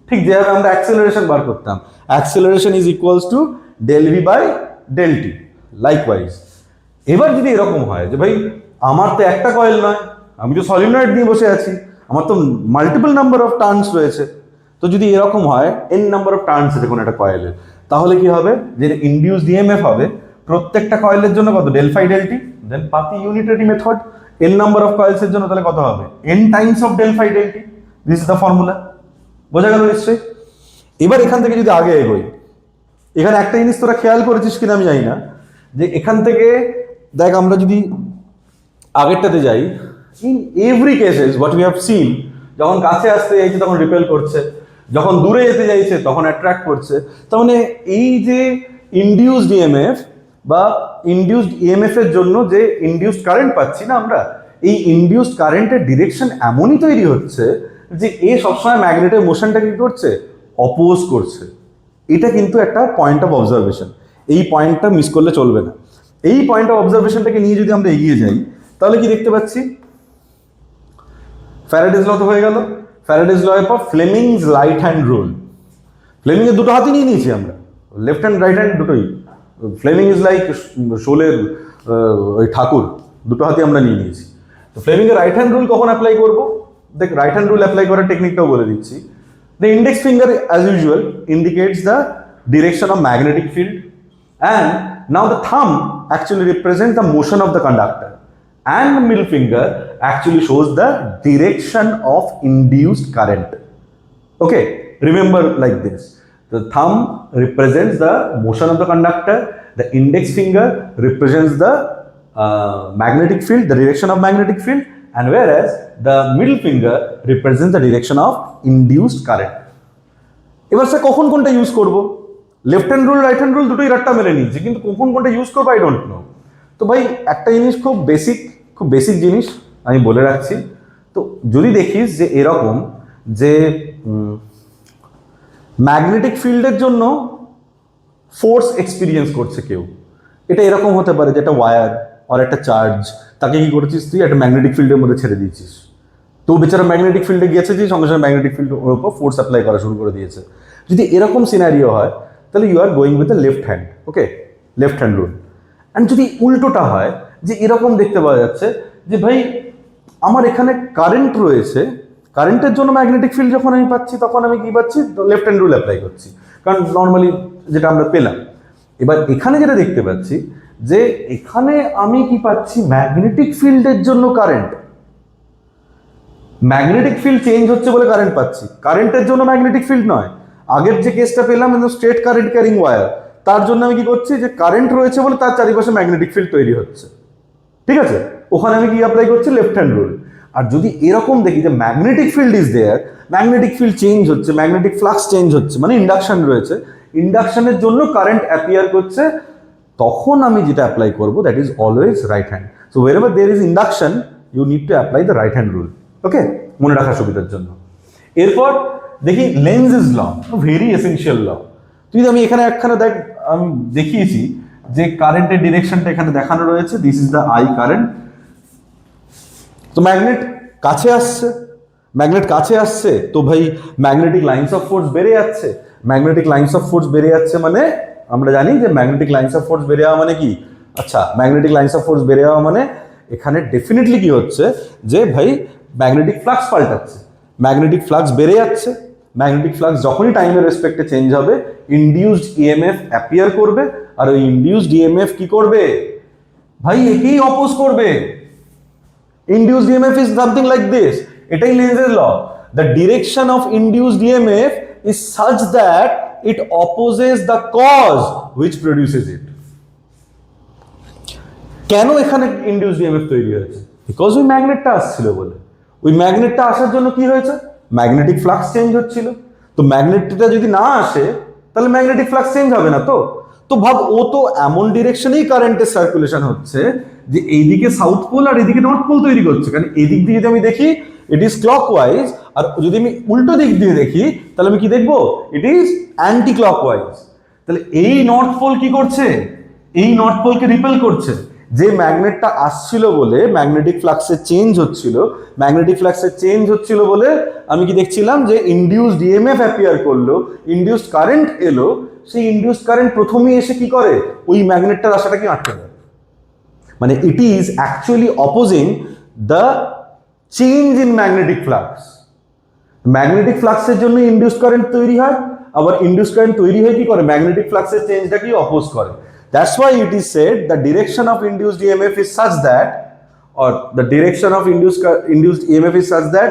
ঠিক যেভাবে আমরা অ্যাক্সেলারেশন বার করতাম, acceleration is equals to del v by del t. Likewise এবার যদি এরকম হয় যে ভাই আমার তো একটা কয়েল নয়, আমি তো সলিনয়েড নিয়ে বসে আছি, আমার তো মাল্টিপল নাম্বার অফ টার্নস রয়েছে, তো যদি এরকম হয় এন নাম্বার অফ টার্নস আছে কোনো একটা কয়েলের, তাহলে কি হবে যে ইনডিউসড ইএমএফ হবে প্রত্যেকটা কয়েলের জন্য কত, del phi del t, then পাতি unitary method, n number of coils এর জন্য তাহলে কত হবে, n times of del phi del t. This is the formula. বোঝা গেল নিশ্চয়ই? এবার এখান থেকে যদি আগে এগোই, এখানে একটা জিনিস তোরা খেয়াল করেছিস কিনা আমি জানি না, যে এখান থেকে দেখ আমরা যদি আগেরটাতে যাই, in every cases what we have seen, যখন কাছে আসতে চাইছে তখন রিপেল করছে, যখন দূরে যেতে চাইছে তখন অ্যাট্রাক্ট করছে। তার মানে এই যে ইনডিউসড ইএমএফ বা ইনডিউসড ইএমএফ এর জন্য যে ইনডিউসড কারেন্ট পাচ্ছি না আমরা, এই ইনডিউসড কারেন্টের ডিরেকশন এমনই তৈরি হচ্ছে যে এ সবসময় ম্যাগনেটের মোশনটাকে কি করছে, অপোজ করছে। এটা কিন্তু একটা পয়েন্ট অফ অবজারভেশন, এই পয়েন্টটা মিস করলে চলবে না। এই পয়েন্ট অফ অবজারভেশনটাকে নিয়ে যদি আমরা এগিয়ে যাই তাহলে কি দেখতে পাচ্ছি, ফ্যারাডেজ ল তো হয়ে গেল, ফ্যারাডেজ ল এর পর Fleming's right hand rule. Fleming এর দুটো হাতই নিয়ে নিয়েছি আমরা, লেফট হ্যান্ড রাইট হ্যান্ড দুটোই। ফ্লেমিং ইজ লাইক শোলের ওই ঠাকুর, দুটো হাতই আমরা নিয়ে নিয়েছি। তো ফ্লেমিং এর রাইট হ্যান্ড রুল কখন অ্যাপ্লাই করবো, দেখ রাইট হ্যান্ড রুল অ্যাপ্লাই করার টেকনিকটাও বলে দিচ্ছি। The index finger as usual indicates the direction of magnetic field, and now the thumb actually represents the motion of the conductor, and the middle finger actually shows the direction of induced current. Okay, remember like this, the thumb represents the motion of the conductor, the index finger represents the magnetic field, the direction of magnetic field, and whereas the middle finger represents the direction of induced current. এবার sir কখন কোনটা use করব, left hand rule right hand rule দুটোই রাট্টা মেরে নিয়েছি, কিন্তু কখন কোনটা ইউজ করবো আই ডোন্ট নো। তো ভাই একটা জিনিস খুব বেসিক জিনিস আমি বলে রাখছি। তো যদি দেখিস যে এরকম যে ম্যাগনেটিক ফিল্ডের জন্য ফোর্স এক্সপিরিয়েন্স করছে কেউ, এটা এরকম হতে পারে যে একটা ওয়্যার আর একটা চার্জ, তাকে কি করেছিস তুই একটা ম্যাগনেটিক ফিল্ডের মধ্যে ছেড়ে দিয়েছিস, তো বেচারা ম্যাগনেটিক ফিল্ডে গিয়েছে যে সঙ্গে সঙ্গে ম্যাগনেটিক ফিল্ড ওর উপর ফোর্স অ্যাপ্লাই করা শুরু করে দিয়েছে। যদি এরকম সিনারিও হয় তাহলে you are going with the left hand, okay, left hand rule. And যদি উল্টোটা হয় যে এরকম দেখতে পাওয়া যাচ্ছে যে ভাই আমার এখানে কারেন্ট রয়েছে, কারেন্টের জন্য ম্যাগনেটিক ফিল্ড যখন আমি পাচ্ছি তখন আমি কি পাচ্ছি, লেফট হ্যান্ড রুল অ্যাপ্লাই করছি, কারণ নর্মালি যেটা আমরা পেলাম। এবার এখানে যেটা দেখতে পাচ্ছি যে এখানে আমি কি পাচ্ছি, ম্যাগনেটিক ফিল্ডের জন্য কারেন্ট, ম্যাগনেটিক ফিল্ড চেঞ্জ হচ্ছে বলে কারেন্ট পাচ্ছি, কারেন্টের জন্য ম্যাগনেটিক ফিল্ড নয়। আগের যে কেসটা পেলাম স্ট্রেট কারেন্ট ক্যারিং ওয়্যার, তার জন্য আমি কি করছি যে কারেন্ট রয়েছে বলে তার চারিপাশে ম্যাগনেটিক ফিল্ড তৈরি হচ্ছে, ঠিক আছে, ওখানে আমি কি অ্যাপ্লাই করছি, লেফট হ্যান্ড রুল। আর যদি এরকম দেখি যে magnetic field is there, magnetic field change হচ্ছে, ম্যাগনেটিক ফ্লাক্স চেঞ্জ হচ্ছে, মানে ইন্ডাকশন রয়েছে, ইন্ডাকশনের জন্য কারেন্ট অ্যাপিয়ার করছে, তখন আমি যেটা অ্যাপ্লাই করবো that is always right hand. So wherever there is induction you need to apply the right hand rule, ওকে, মনে রাখার সুবিধার জন্য। এরপর দেখি লেন্জেস ল, ভেরি এসেনশিয়াল ল। তুই আমি এখানে একখানে দেখ, আমি দেখিয়েছি যে কারেন্টের ডিরেকশনটা এখানে দেখানো রয়েছে, this is the I current. তো ম্যাগনেট কাছে আসছে, তো ভাই ম্যাগনেটিক লাইন্স অফ ফোর্স বেড়ে যাচ্ছে, ম্যাগনেটিক লাইন্স অফ ফোর্স বেড়ে যাচ্ছে মানে আমরা জানি যে ম্যাগনেটিক লাইন্স অফ ফোর্স বেড়ে যাওয়া মানে কি, আচ্ছা ম্যাগনেটিক লাইন্স অফ ফোর্স বেড়ে যাওয়া মানে এখানে ডেফিনেটলি কি হচ্ছে যে ভাই ম্যাগনেটিক ফ্লাক্স পাল্টাচ্ছে, ম্যাগনেটিক ফ্লাক্স বেড়ে যাচ্ছে, ম্যাগনেটিক ফ্লাক্স যখনই টাইমের রেসপেক্টে চেঞ্জ হবে ইনডিউসড ইএমএফ অ্যাপিয়ার করবে, আর ওই ইনডিউসড ইএমএফ কি করবে ভাই, একেই অপোজ করবে। Induced EMF is something like this, এটাই লেন্জের law. The direction of induced EMF is such that it opposes the cause which produces it. কেন এখানে ইনডিউসড ইএমএফ তৈরি হয়েছে? বিকজ ওই ম্যাগনেটটা আসছিল বলে। ওই ম্যাগনেটটা আসার জন্য কি হয়েছে, ম্যাগনেটিক ফ্লাক্স চেঞ্জ হচ্ছিল। তো ম্যাগনেটটা যদি না আসে তাহলে ম্যাগনেটিক ফ্লাক্স চেঞ্জ হবে না। তো ভাব, ও তো এমন ডিরেকশনেই কারেন্টের সার্কুলেশন হচ্ছে যে এইদিকে সাউথ পোল আর এদিকে নর্থ পোল তৈরি করছে। কারণ এদিক দিয়ে যদি আমি দেখি ইট ইজ ক্লকওয়াইজ, আর যদি আমি উল্টো দিক দিয়ে দেখি তাহলে আমি কি দেখবো, ইট ইজ অ্যান্টি ক্লকওয়াইজ। তাহলে এই নর্থ পোল কি করছে, এই নর্থ পোলকে রিপেল করছে। যে ম্যাগনেটটা আসছিল বলে ম্যাগনেটিক ফ্লাক্সের চেঞ্জ হচ্ছিল, ম্যাগনেটিক ফ্লাক্সের চেঞ্জ হচ্ছিল বলে আমি কি দেখছিলাম যে ইনডিউসড ইএমএফ অ্যাপিয়ার করলো, ইনডিউসড কারেন্ট এলো। সেই ইনডিউসড কারেন্ট প্রথমেই এসে কি করে, ওই ম্যাগনেটটার আসাটাকে আটকে দেয়। মানে it is actually opposing the change in magnetic flux. Magnetic ফ্লাক্সের জন্য ইনডিউসড কারেন্ট তৈরি হয়, আবার ইনডিউসড কারেন্ট তৈরি হয়ে কি করে, ম্যাগনেটিক ফ্লাক্সের চেঞ্জটাকে অপোজ করে। That's why it is said the direction of induced EMF is such that, or the direction of induced EMF is such that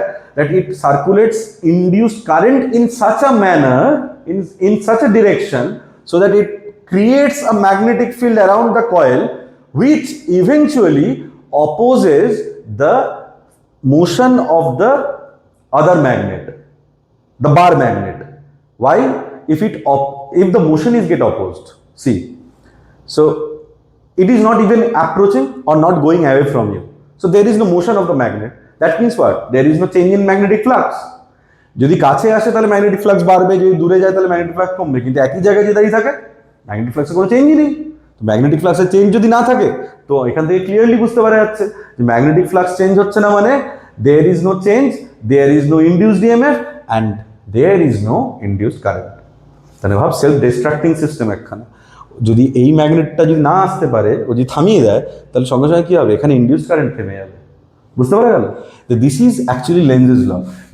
it circulates induced current in such a manner, in such a direction, so that it creates a magnetic field around the coil, which eventually opposes the motion of the other magnet, the bar magnet. Why? If the motion is get opposed, see. So it is not even approaching or not going away from you. So there is no motion of the magnet. That means what? There is no change in magnetic flux. যদি কাছে আসে তাহলে magnetic flux বাড়বে, যদি দূরে যায় তাহলে magnetic flux কমবে। কিন্তু একই জায়গায় যে দাঁড়িয়ে থাকে, ম্যাগনেটিক ফ্লাক্সের কোনো চেঞ্জই নেই। তো ম্যাগনেটিক ফ্লাক্সের চেঞ্জ যদি না থাকে, তো এখান থেকে ক্লিয়ারলি বুঝতে পারা যাচ্ছে যে ম্যাগনেটিক ফ্লাক্স চেঞ্জ হচ্ছে না, মানে there is no change, there is no induced EMF and there is no induced current. তাহলে ভাব, সেলফ ডিস্ট্রাক্টিং সিস্টেম একখানা। যদি এই ম্যাগনেটটা যদি না আসতে পারে, ও যদি থামিয়ে দেয়, তাহলে সঙ্গে সঙ্গে কি হবে, এখানে ইনডিউসড কারেন্ট থেমে যাবে। বুঝতে পারা গেল? This is actually Lenz's law.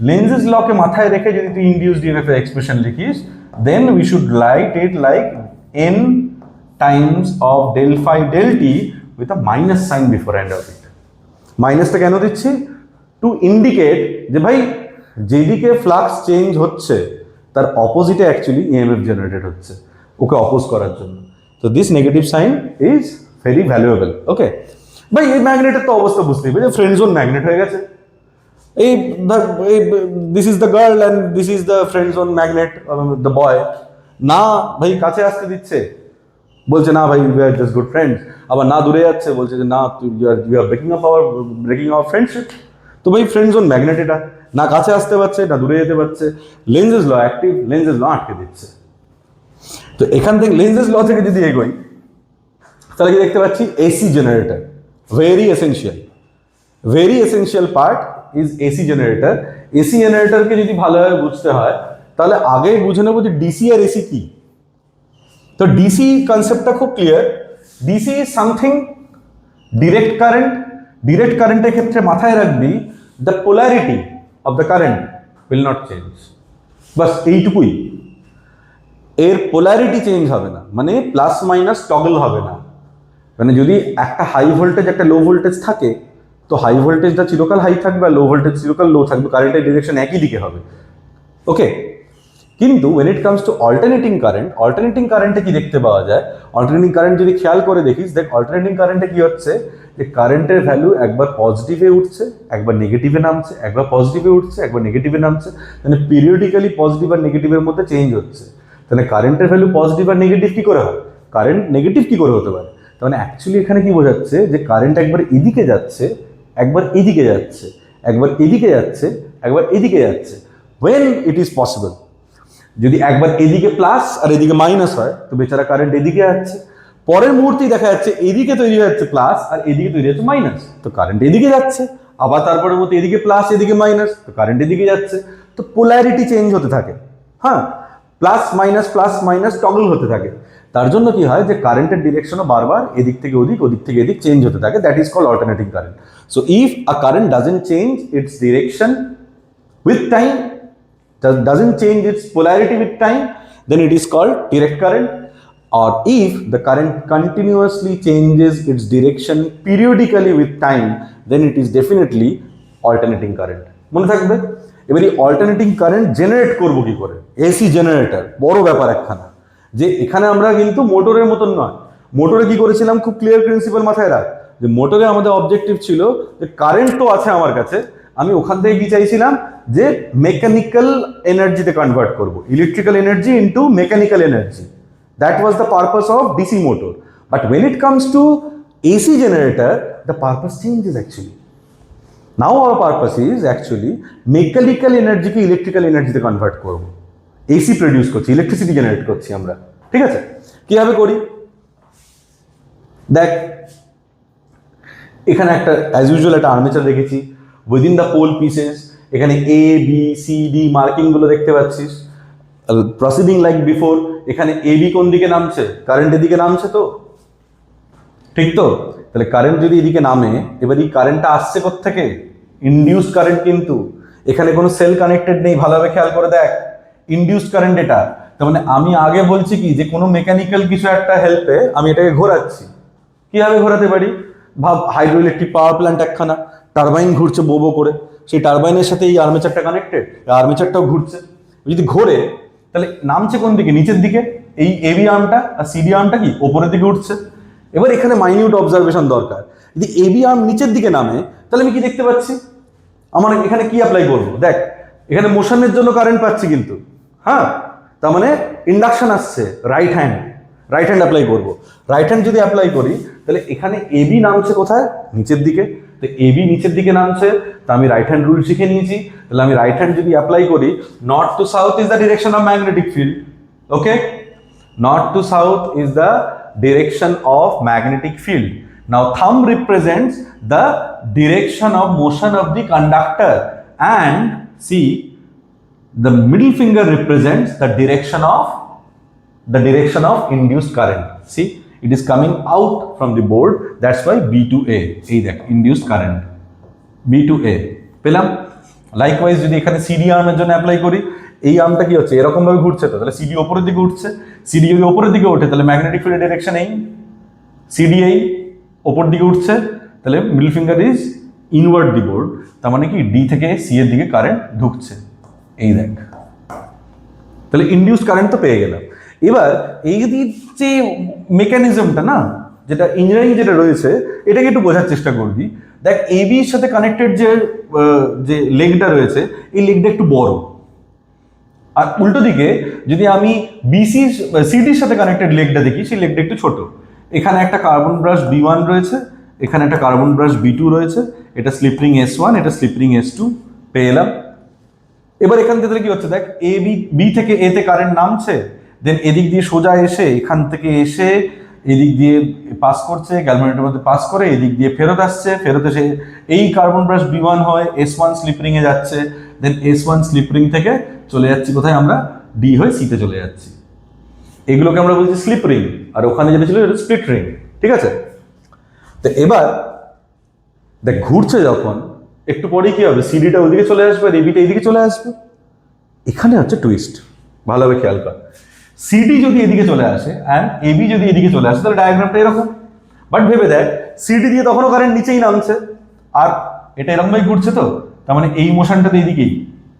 Lenz's লকে মাথায় রেখে যদি তুই ইনডিউসড ইএমএফ এর এক্সপ্রেশন লিখিস, then we should write it like n times of del phi del t with a minus sign before end of it. মাইনাসটা কেন দিচ্ছি? টু ইন্ডিকেট যে ভাই, যেদিকে ফ্লাক্স চেঞ্জ হচ্ছে তার অপোজিটে অ্যাকচুয়ালি ইএমএফ জেনারেটেড হচ্ছে, ওকে অপোজ করার জন্য। তো this negative sign is very valuable. Okay ভাই, এই ম্যাগনেটের তো অবস্থা বুঝতেই পারছি, ফ্রেন্ড জোন ম্যাগনেট হয়ে গেছে। This is the girl and this is the friend zone magnet, the boy. না ভাই, কাছে আসতে দিচ্ছে, বলছে না ভাই we are just good friends. আবার না দূরে যাচ্ছে, বলছে যে না you are breaking our friendship. তো ভাই ফ্রেন্ড জোন ম্যাগনেট এটা, না কাছে আসতে পারছে না দূরে যেতে পারছে। লেন্জেস ল অ্যাক্টিভ, লেন্জেস ল আটকে দিচ্ছে। তো এখান থেকে লেন্জেস ল থেকে যদি এগোই, তাহলে কি দেখতে পাচ্ছি, AC generator very essential part is AC generator. AC জেনারেটরকে যদি ভালোভাবে বুঝতে হয়, তাহলে আগেই বুঝে নেবো যে ডিসি আর এসি কি। তো ডিসি কনসেপ্টটা খুব clear. DC is something direct current. Direct কারেন্টের ক্ষেত্রে মাথায় রাখবি, the polarity of the current will not change. বাস এইটুকুই, এর পোলারিটি চেঞ্জ হবে না, মানে প্লাস মাইনাস টগল হবে না। মানে যদি একটা হাই ভোল্টেজ একটা লো ভোল্টেজ থাকে, তো হাই ভোল্টেজটা চিরকাল হাই থাকবে আর লো ভোল্টেজ চিরকাল লো থাকবে, কারেন্টের ডিরেকশন একই দিকে হবে। ওকে, কিন্তু when it comes to alternating কারেন্টে কি দেখতে পাওয়া যায়, অল্টারনেটিং কারেন্ট যদি খেয়াল করে দেখিস, দেখ অল্টারনেটিং কারেন্টে কি হচ্ছে, যে কারেন্টের ভ্যালু একবার পজিটিভে উঠছে, একবার নেগেটিভে নামছে, একবার পজিটিভে উঠছে, একবার নেগেটিভে নামছে, মানে পিরিয়ডিক্যালি পজিটিভ আর নেগেটিভের মধ্যে চেঞ্জ হচ্ছে। তাহলে কারেন্টের ভ্যালু পজিটিভ আর নেগেটিভ কি করে হয়, কারেন্ট নেগেটিভ কি করে হতে পারে? তার মানে অ্যাকচুয়ালি এখানে কি বোঝাচ্ছে, যে কারেন্ট একবার এদিকে যাচ্ছে, একবার এদিকে যাচ্ছে, একবার এদিকে যাচ্ছে, একবার এদিকে যাচ্ছে। when it is possible, যদি একবার এদিকে প্লাস আর এদিকে মাইনাস হয়, তো বেচারা কারেন্ট এদিকে যাচ্ছে, পরের মুহূর্তেই দেখা যাচ্ছে এদিকে তৈরি হচ্ছে প্লাস আর এদিকে তৈরি হচ্ছে মাইনাস, তো কারেন্ট এদিকে যাচ্ছে। আবার তারপরের মধ্যে এদিকে প্লাস এদিকে মাইনাস, তো কারেন্ট এদিকে যাচ্ছে। তো পোলারিটি চেঞ্জ হতে থাকে, হ্যাঁ, প্লাস মাইনাস টগল হতে থাকে। তার জন্য কি হয়, যে কারেন্টের ডিরেকশনও বারবার এদিক থেকে ওদিক, ওদিক থেকে এদিক চেঞ্জ হতে থাকে। That is called alternating current. So if a current doesn't change its direction with time, doesn't change its polarity with time, then it is called direct current. or if the current continuously changes its direction periodically with time, then it is definitely alternating current. মনে থাকবে। এবার এই alternating current generate করব কি করে? AC generator বড় ব্যাপার একখানা, যে এখানে আমরা কিন্তু মোটরের মতন নয়। মোটরে কি করেছিলাম, খুব ক্লিয়ার প্রিন্সিপাল মাথায় রাখ, যে মোটরে আমাদের অবজেক্টিভ ছিল যে কারেন্ট তো আছে আমার কাছে, আমি ওখান থেকে কি চাইছিলাম, যে মেকানিক্যাল এনার্জিতে কনভার্ট করব, electrical energy into mechanical energy. That was the purpose of DC motor. But when it comes to AC generator, the purpose changes actually. Now our purpose is actually mechanical energy K electrical energy তে convert করব। AC produce করছি, electricity generate করছি আমরা, ঠিক আছে? কিভাবে করি দেখ, এখানে একটা অ্যাজ ইউজুয়াল একটা আর্মেচার রেখেছি উইদিন দ্য পোল পিসেস। এখানে A B C D marking গুলো দেখতে পাচ্ছিস। প্রসিডিং লাইক বিফোর, এখানে এবি কোন দিকে নামছে, কারেন্টের দিকে নামছে, তো ঠিক তো? তাহলে কারেন্ট যদি এদিকে নামে, এবার এই কারেন্টটা আসছে কোত্থেকে? ইনডিউস কারেন্ট, কিন্তু এখানে কোনো সেল কানেক্টেড নেই, ভালোভাবে খেয়াল করে দেখ, ইনডিউসড কারেন্ট এটা। তার মানে আমি আগে বলছি কি, যে কোনো মেকানিক্যাল কিছু একটা হেল্পে আমি এটাকে ঘোরাচ্ছি। কিভাবে ঘোরাতে পারি? ভাব হাইড্রো ইলেকট্রিক পাওয়ার প্ল্যান্ট একখানা, টারবাইন ঘুরছে বো করে, সেই টারবাইনের সাথে এই আর্মেচারটা কানেক্টেড, আর্মেচারটাও ঘুরছে। যদি ঘোরে তাহলে নামছে কোন দিকে? নিচের দিকে। এই এবি আর্মটা আর সিডি আর্মটা কি ওপরের দিকে উঠছে। এবার এখানে মাইনিউট অবজারভেশন দরকার। যদি এবি আর্ম নিচের দিকে নামে, তাহলে আমি কি দেখতে পাচ্ছি? আমার এখানে কি অ্যাপ্লাই করব? দেখ, এখানে মোশনের জন্য কারেন্ট পাচ্ছি কিন্তু, হ্যাঁ, তার মানে ইন্ডাকশন আসছে, রাইট হ্যান্ড অ্যাপ্লাই করব। রাইট হ্যান্ড যদি অ্যাপ্লাই করি, তাহলে এখানে এবি নামছে কোথায়? নিচের দিকে। তো এবি নিচের দিকে নামছে, তা আমি রাইট হ্যান্ড রুল শিখে নিয়েছি। তাহলে আমি রাইট হ্যান্ড যদি অ্যাপ্লাই করি, north to south is the direction of magnetic field. Okay, north to south is the direction of magnetic field. Now thumb represents the direction of motion of the conductor, and see the middle finger represents the direction of induced current. See, it is coming out from the board, that's why B to A, এই দেখ induced current B to A পেলাম। Likewise যদি এখানে CD আর্মের জন্য apply করি, এই আর্মটা কি হচ্ছে, এরকম ভাবে ঘুরছে, তো তাহলে সিডি উপরের দিকে উঠছে। সিডি যদি উপরের দিকে ওঠে, তাহলে ম্যাগনেটিক ফিল্ডের ডিরেকশন এই, সিডি এই উপর দিকে উঠছে, তাহলে middle finger is inward the board. তার মানে কি ডি থেকে সি এর দিকে কারেন্ট ঢুকছে, এই দেখ। তাহলে ইনডিউসড কারেন্ট তো পেয়ে গেলাম। এবার এই যে মেকানিজমটা না, যেটা ইঞ্জিনিয়ারিং যেটা রয়েছে, এটাকে একটু বোঝার চেষ্টা করবি। দেখ, এবির সাথে কানেক্টেড যে লেগটা রয়েছে, এই লেগটা একটু বড়, আর উল্টো দিকে যদি আমি সিডির সাথে কানেক্টেড লেগটা দেখি, সেই লেগটা একটু ছোট। এখানে একটা কার্বন ব্রাশ B1 রয়েছে, এখানে একটা কার্বন ব্রাশ B2 রয়েছে, এটা স্লিপ রিং S1, এটা স্লিপ রিং S2 পেয়ে এলাম। এবার এখান থেকে কি হচ্ছে দেখ, বি থেকে এ তে কারেন্ট নামছে, দেন এদিক দিয়ে সোজা এসে, এখান থেকে এসে এদিক দিয়ে পাস করছে, গ্যালভানোমিটারের মধ্যে পাস করে এদিক দিয়ে ফেরত আসছে, ফেরত এসে এই কার্বন ব্রাশ B1 হয় S1 স্লিপ রিং এ যাচ্ছে, দেন S1 স্লিপ রিং থেকে চলে যাচ্ছি কোথায় আমরা? ডি হয়ে সিতে চলে যাচ্ছি। এগুলোকে আমরা বলছি স্লিপ রিং, আর ওখানে যেটা ছিল এটা স্প্লিট রিং, ঠিক আছে? তো এবার দেখ, ঘুরছে যখন, একটু পরে কি হবে, সিডিটা ওইদিকে চলে আসবে আর এবিটা এইদিকে চলে আসবে। এখানে হচ্ছে টুইস্ট, ভালোভাবে খেয়াল কর। সিডি যদি এদিকে চলে আসে অ্যান্ড এবি যদি এদিকে চলে আসে, তাহলে ডায়াগ্রামটা এরকম। বাট ভেবে দেখ, সিডি দিয়ে তখনও কারেন্ট নিচেই নামছে, আর এটা এরকমভাবে ঘুরছে, তো তার মানে এই মোশনটা তো এইদিকেই,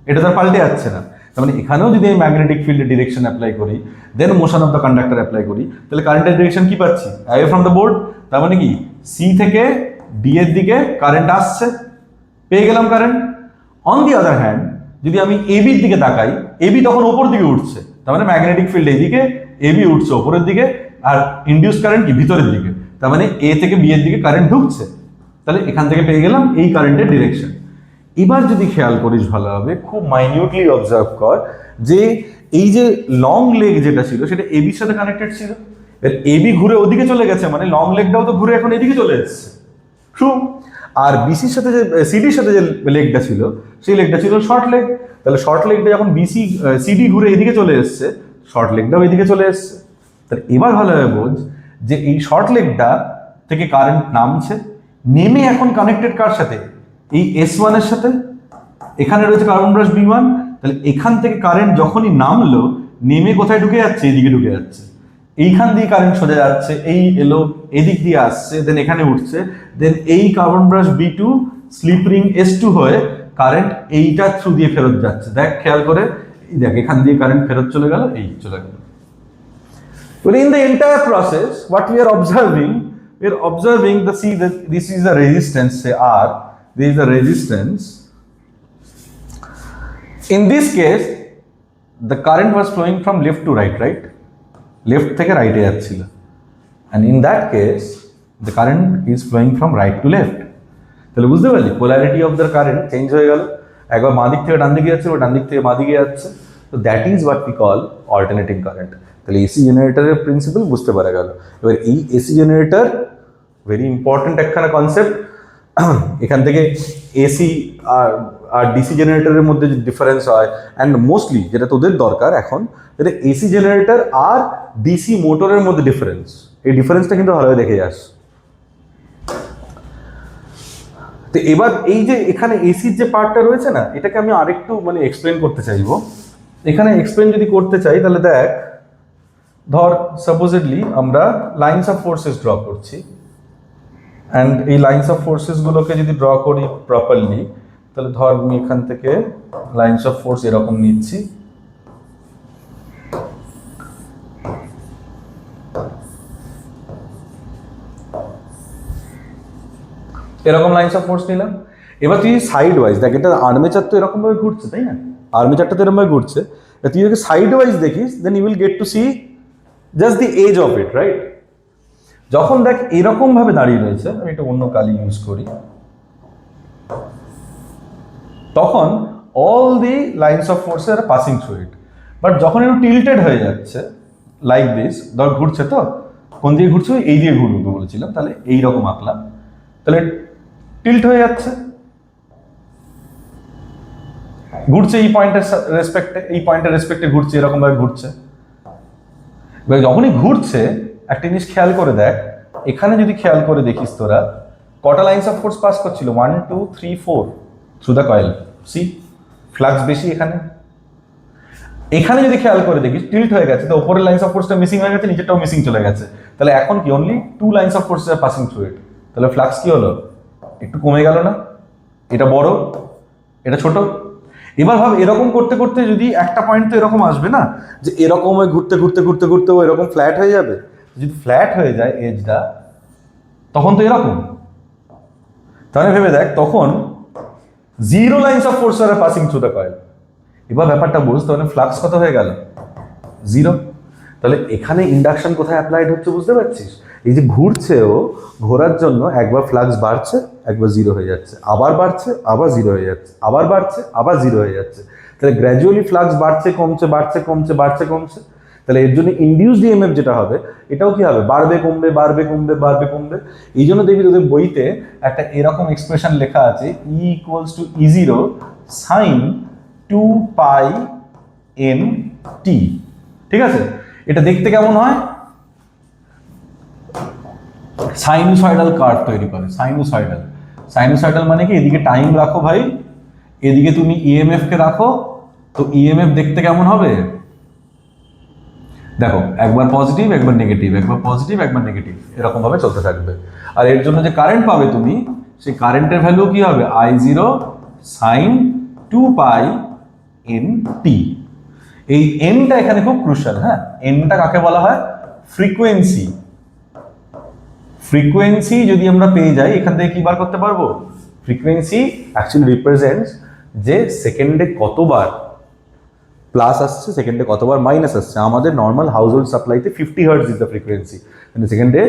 এটা তার পাল্টে যাচ্ছে না। তার মানে এখানেও যদি আমি ম্যাগনেটিক ফিল্ডের ডিরেকশন অ্যাপ্লাই করি, then motion of the conductor apply করি, তাহলে কারেন্টের ডিরেকশন কি পাচ্ছি? Away from the board. তার মানে কি সি থেকে ডি এর দিকে কারেন্ট আসছে, পেয়ে গেলাম current. On the other hand, যদি আমি এবির দিকে তাকাই, এবি তখন ওপর দিকে উঠছে, তার মানে ম্যাগনেটিক ফিল্ড এইদিকে, এবি উঠছে ওপরের দিকে, আর ইনডিউস কারেন্ট কি ভিতরের দিকে, তার মানে এ থেকে বি এর দিকে কারেন্ট ঢুকছে। তাহলে এখান থেকে পেয়ে গেলাম এই কারেন্টের ডিরেকশন। এবার যদি খেয়াল করিস ভালোভাবে, খুব মাইনিউটলি অবজার্ভ কর, যে এই যে লং লেগ যেটা ছিল, সেটা এবির সাথে কানেক্টেড ছিল। এবি ঘুরে ওদিকে চলে গেছে, মানে লং লেগটাও তো ঘুরে এখন এদিকে চলে এসছে, ট্রু। আর বিসির সাথে যে সিডির সাথে যে লেগটা ছিল, সেই লেগটা ছিল শর্ট লেগ। তাহলে শর্ট লেগটা যখন সিডি ঘুরে এদিকে চলে এসছে, শর্ট লেগটাও এদিকে চলে এসছে। তাহলে এবার ভালোভাবে বোঝ যে এই শর্ট লেগটা থেকে কারেন্ট নামছে, নেমে এখন কানেক্টেড কার সাথে? এই S1 এর সাথে। এখানে রয়েছে কার্বন ব্রাশ B1, তাহলে এখান থেকে কারেন্ট যখনই নামলো, নেমে কোথায় ঢুকে যাচ্ছে? এদিকে ঢুকে যাচ্ছে। এইখান দিয়ে কারেন্ট সোজা যাচ্ছে, এই এলো এদিক দিয়ে আসছে, দেন এখানে উঠছে, দেন এই carbon brush B2 slip ring S2 হয়ে কারেন্ট এইটা থ্রু দিয়ে ফেরত যাচ্ছে। দেখ খেয়াল করে, এই দেখ এখান দিয়ে কারেন্ট ফেরত চলে গেল, এই চলে গেল। Well, in the entire process, what we are observing the see that this is a resistance, say R, this is a resistance. In this case, the current was flowing from left to right, right? Left থেকে right এ যাচ্ছিল, and in that case, the current is flowing from right to left. তাহলে বুঝতে পারলি polarity of the current change হয়ে গেল, একবার বাঁ দিক থেকে ডান দিকে যাচ্ছে, ডান দিক থেকে বাঁ দিকে যাচ্ছে। So that is what we call alternating current. তাহলে এসি জেনারেটরের প্রিন্সিপাল বুঝতে পারা গেল। এবার এই এসি জেনারেটর ভেরি ইম্পর্টেন্ট একখানা কনসেপ্ট। এখান থেকে এসি আর ডিসি জেনারেটরের মধ্যে যে ডিফারেন্স হয়, অ্যান্ড মোস্টলি যেটা তোদের দরকার এখন, যেটা এসি জেনারেটর আর ডিসি মোটরের মধ্যে ডিফারেন্স, এই ডিফারেন্সটা কিন্তু ভালোভাবে দেখে যাস। তো এবার এই যে এখানে এসির যে পার্টটা রয়েছে না, এটাকে আমি আরেকটু মানে এক্সপ্লেন করতে চাইবো। এখানে এক্সপ্লেন যদি করতে চাই তাহলে দেখ, ধর সাপোজেডলি আমরা লাইন্স অফ ফোর্সেস ড্র করছি, অ্যান্ড এই লাইন্স অফ ফোর্সেসগুলোকে যদি ড্র করি প্রপারলি, তাহলে ধর আমি এখান থেকে লাইন্স অফ ফোর্স এরকম নিচ্ছি, এরকম লাইন্স অফ ফোর্স নিলাম। এবার তুই সাইড ওয়াইজ দেখ, এটা আর্মেচার তো এরকম ভাবে ঘুরছে, তাই না? আর্মেচারটা তো এরকম ভাবে ঘুরছে, তুই যদি সাইড ওয়াইজ দেখিস then you will get to see just the edge of it, right? যখন দেখ এরকম ভাবে দাঁড়িয়ে রয়েছে, আমি একটা অন্য কালি ইউজ করি, তখন all the lines of force are passing through it. But যখন একটু টিল্টেড হয়ে যাচ্ছে লাইক দিস, ধর ঘুরছে, তো কোন দিকে ঘুরছে, এই দিয়ে ঘুরবে বলেছিলাম, তাহলে এইরকম আঁকলাম, তাহলে টিল্ট হয়ে যাচ্ছে, ঘুরছে এই পয়েন্টের রেসপেক্টে, এই পয়েন্টের রেসপেক্টে ঘুরছে, এরকম ভাবে ঘুরছে। এবার যখনই ঘুরছে একটা জিনিস খেয়াল করে দেখ, এখানে যদি খেয়াল করে দেখিস তোরা কটা লাইন্স অফ ফোর্স পাস করছিল, 1 2 3 4 through the coil. See flux বেশি এখানে। এখানে যদি খেয়াল করে দেখিস টিল্ট হয়ে গেছে, তো উপরের লাইন্স অফ ফোর্সটা মিসিং হয়ে গেছে, নিচেরটাও মিসিং চলে গেছে, তাহলে এখন কি only 2 lines of force are passing through it. তাহলে ফ্লাক্স কি হলো, একটু কমে গেল না? এটা বড়, এটা ছোট। এবার ভাব এরকম করতে করতে যদি একটা পয়েন্ট তো এরকম আসবে না যে এরকম ঘুরতে ঘুরতে ঘুরতে ঘুরতে ও এরকম ফ্ল্যাট হয়ে যাবে। যদি ফ্ল্যাট হয়ে যায় এজটা, তখন তো এরকম, তাহলে ভেবে দেখ তখন 0 lines of force are passing through the coil. এবার ব্যাপারটা বুঝ, তাহলে ফ্লাক্স কত হয়ে গেল, 0। তাহলে এখানে ইন্ডাকশন কোথায় অ্যাপ্লাইড হচ্ছে বুঝতে পারছিস? এই যে ঘুরছে, ও ঘোরার জন্য একবার ফ্লাক্স বাড়ছে, একবার 0 হয়ে যাচ্ছে, আবার বাড়ছে, আবার 0 হয়ে যাচ্ছে, আবার বাড়ছে, আবার 0 হয়ে যাচ্ছে। তাহলে গ্র্যাজুয়ালি ফ্লাক্স বাড়ছে কমছে, বাড়ছে কমছে, বাড়ছে কমছে। তাহলে এর জন্য ইনডিউসড ইএমএফ যেটা হবে, এটাও কি হবে, বাড়বে কমবে, বাড়বে কমবে, বাড়বে কমবে। এই জন্য দেখবি তোদের বইতে একটা এরকম এক্সপ্রেশন লেখা আছে, E = E0 sin 2π/nt। ঠিক আছে? এটা দেখতে কেমন হয়, সাইনুসয়েডাল কার্ভ তৈরি করে। সাইনুসয়েডাল মানে কি, এদিকে টাইম রাখো ভাই, এদিকে তুমি ইএমএফ কে রাখো, তো ইএমএফ দেখতে কেমন হবে দেখো, একবার পজিটিভ একবার নেগেটিভ, একবার পজিটিভ একবার নেগেটিভ, এরকম ভাবে চলতে থাকবে। আর এর জন্য যে কারেন্ট পাবে তুমি, সেই কারেন্টের ভ্যালু কি হবে, I0 sin 2π/nt। এই এনটা এখানে খুব ক্রুশাল। হ্যাঁ, এনটা কাকে বলা হয়, ফ্রিকোয়েন্সি। ফ্রিকোয়েন্সি যদি আমরা পেয়ে যাই, এখান থেকে কি বার করতে পারবো, ফ্রিকোয়েন্সি অ্যাকচুয়ালি রিপ্রেজেন্টস যে সেকেন্ডে কতবার প্লাস আসছে, সেকেন্ডে কতবার মাইনাস আসছে। আমাদের নর্মাল হাউস হোল্ড সাপ্লাইতে 50 হার্টজ ইজ দ্য ফ্রিকোয়েন্সি, কিন্তু সেকেন্ডে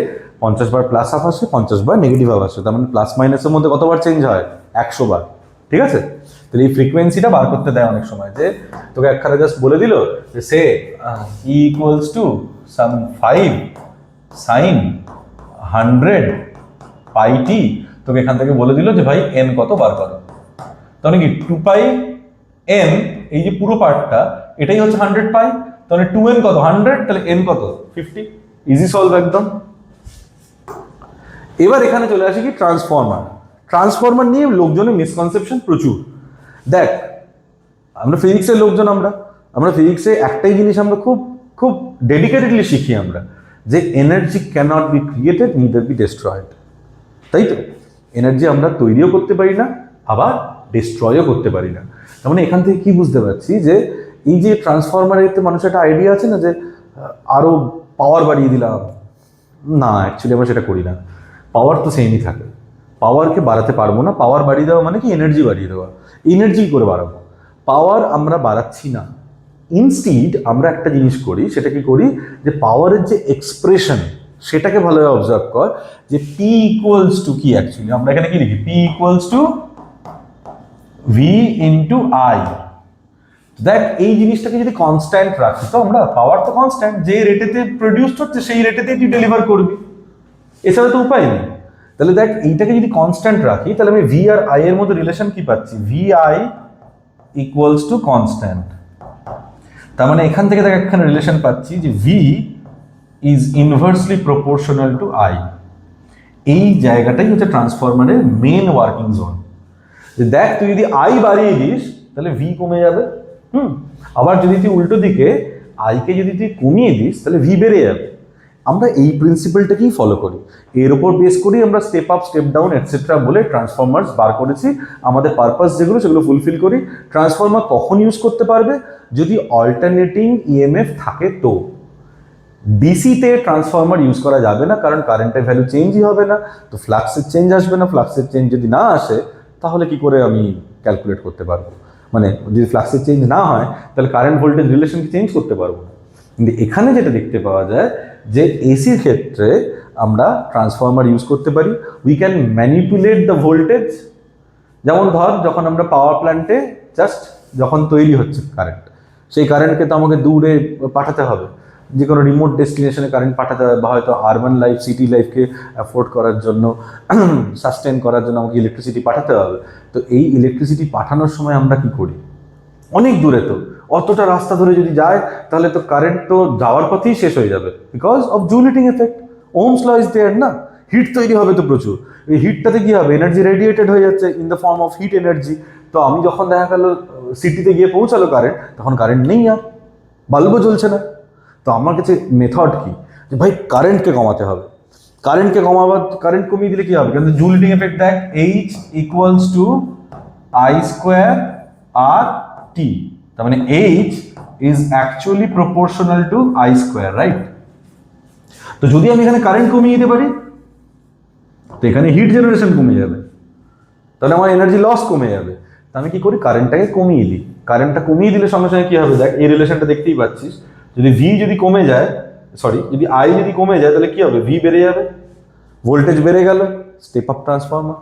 50 বার প্লাস হাফ আসছে, 50 বার নেগেটিভ হাফ আসছে। তার মানে প্লাস মাইনাসের মধ্যে কতবার চেঞ্জ হয়, 100 বার। ঠিক আছে? তাহলে এই ফ্রিকোয়েন্সিটা বার করতে দেয় অনেক সময়, যে তোকে একখানে জাস্ট বলে দিল যে সে E = some 5 sin 100πt, তোকে এখান থেকে বলে দিল যে ভাই n কত বার করো, তাহলে কি 2πn, এই যে পুরো পার্টটা এটাই হচ্ছে 100π, তাহলে 2n কত 100, তাহলে n কত 50। ইজি সলভ একদম। এবার এখানে চলে আসি কি, ট্রান্সফরমার নিয়ে লোকজনের মিসকনসেপশন প্রচুর। দেখ আমরা ফিজিক্সের লোকজন, আমরা ফিজিক্সে একটাই জিনিস আমরা খুব খুব ডেডিকেটেডলি শিখি আমরা যে energy cannot be created neither be destroyed, তাই তো? এনার্জি আমরা তৈরিও করতে পারি না, আবার ডিস্ট্রয়ও করতে পারি না। তার মানে এখান থেকে কি বুঝতে পারছি যে এই যে ট্রান্সফরমারেতে মানুষের একটা আইডিয়া আছে না যে আরও পাওয়ার বাড়িয়ে দিলাম, না অ্যাকচুয়ালি আমরা সেটা করি না। পাওয়ার তো সেমই থাকে, পাওয়ারকে বাড়াতে পারবো না। পাওয়ার বাড়িয়ে দেওয়া মানে কি এনার্জি বাড়িয়ে দেওয়া। এনার্জি করে বাড়াবো, পাওয়ার আমরা বাড়াচ্ছি না। ইনস্টিড আমরা একটা জিনিস করি, সেটা কি করি যে পাওয়ারের যে এক্সপ্রেশন সেটাকে ভালোভাবে অবজার্ভ কর যে পি ইকুয়ালস টু কি। অ্যাকচুয়ালি আমরা এখানে কি লিখি? P equals to V into I. দেখ এই জিনিসটাকে যদি কনস্ট্যান্ট রাখি তো আমরা, পাওয়ার তো কনস্ট্যান্ট, যে রেটেতে প্রডিউস হচ্ছে সেই রেটেতেই তুই ডেলিভার করবি, এছাড়া তো উপায় নেই। তাহলে দেখ এইটাকে যদি কনস্ট্যান্ট রাখি তাহলে আমি ভি আর আই এর মধ্যে রিলেশন কি পাচ্ছি? V I equals to constant. তার মানে এখান থেকে দেখ একখানে রিলেশন পাচ্ছি যে V is inversely proportional to I. এই জায়গাটাই হচ্ছে ট্রান্সফরমারের মেন ওয়ার্কিং জোন। যে দেখ তুই যদি আই বাড়িয়ে দিস তাহলে ভি কমে যাবে, আবার যদি তুই উল্টো দিকে আইকে যদি তুই কমিয়ে দিস তাহলে ভি বেড়ে যাবে। আমরা এই প্রিন্সিপালটাকেই ফলো করি, এর উপর বেস করি আমরা step up step down etcetera বলে ট্রান্সফরমার্স বার করেছি। আমাদের পারপাস যেগুলো সেগুলো ফুলফিল করি। ট্রান্সফরমার কখন ইউজ করতে পারবে? যদি অল্টারনেটিং ইএমএফ থাকে তো। ডিসিতে ট্রান্সফরমার ইউজ করা যাবে না, কারণ কারেন্টের ভ্যালু চেঞ্জই হবে না, তো ফ্লাক্সের চেঞ্জ আসবে না। ফ্লাক্সের চেঞ্জ যদি না আসে তাহলে কি করে আমি ক্যালকুলেট করতে পারবো? মানে যদি ফ্লাক্সের চেঞ্জ না হয় তাহলে কারেন্ট ভোল্টেজ রিলেশনকে চেঞ্জ করতে পারবো না। কিন্তু এখানে যেটা দেখতে পাওয়া যায় যে এসির ক্ষেত্রে আমরা ট্রান্সফরমার ইউজ করতে পারি। We can manipulate the voltage. যেমন ধর যখন আমরা পাওয়ার প্ল্যান্টে জাস্ট যখন তৈরি হচ্ছে কারেন্ট, সেই কারেন্টকে তো আমাকে দূরে পাঠাতে হবে, যে কোনো রিমোট ডেস্টিনেশনে কারেন্ট পাঠাতে হবে, বা হয়তো আরবান লাইফ সিটি লাইফকে অ্যাফোর্ড করার জন্য সাস্টেন করার জন্য আমাকে ইলেকট্রিসিটি পাঠাতে হবে। তো এই ইলেকট্রিসিটি পাঠানোর সময় আমরা কি করি? অনেক দূরে, তো অতটা রাস্তা ধরে যদি যায় তাহলে তো কারেন্ট তো যাওয়ার পথেই শেষ হয়ে যাবে, because of Joule heating effect. Ohm's law is there না, হিট তৈরি হবে তো প্রচুর। এই হিটটাতে কি হবে? এনার্জি রেডিয়েটেড হয়ে যাচ্ছে in the form of heat energy. তো আমি যখন দেখা গেল সিটিতে গিয়ে পৌঁছালো কারেন্ট, তখন কারেন্ট নেই, আর বাল্বও জ্বলছে না। তো আমার কাছে মেথড কি যে ভাই কারেন্টকে কমাতে হবে। কারেন্টকে কমাবার, কারেন্ট কমিয়ে দিলে কি হবে? কিন্তু জুল হিটিং এফেক্ট দেখ, H equals to I square R T. তার মানে H is actually proportional to I square, right? তো যদি আমি এখানে কারেন্ট কমিয়ে দিতে পারি তো এখানে হিট জেনারেশন কমে যাবে, তাহলে আমার এনার্জি লস কমে যাবে। তো আমি কি করি? কারেন্টটাকে কমিয়ে দিই। কারেন্টটা কমিয়ে দিলে সঙ্গে সঙ্গে কি হবে? দেখ এই রিলেশনটা দেখতেই পাচ্ছিস, যদি ভি যদি কমে যায়, যদি আই যদি কমে যায় তাহলে কি হবে? ভি বেড়ে যাবে, ভোল্টেজ বেড়ে গেল, স্টেপ আপ ট্রান্সফরমার,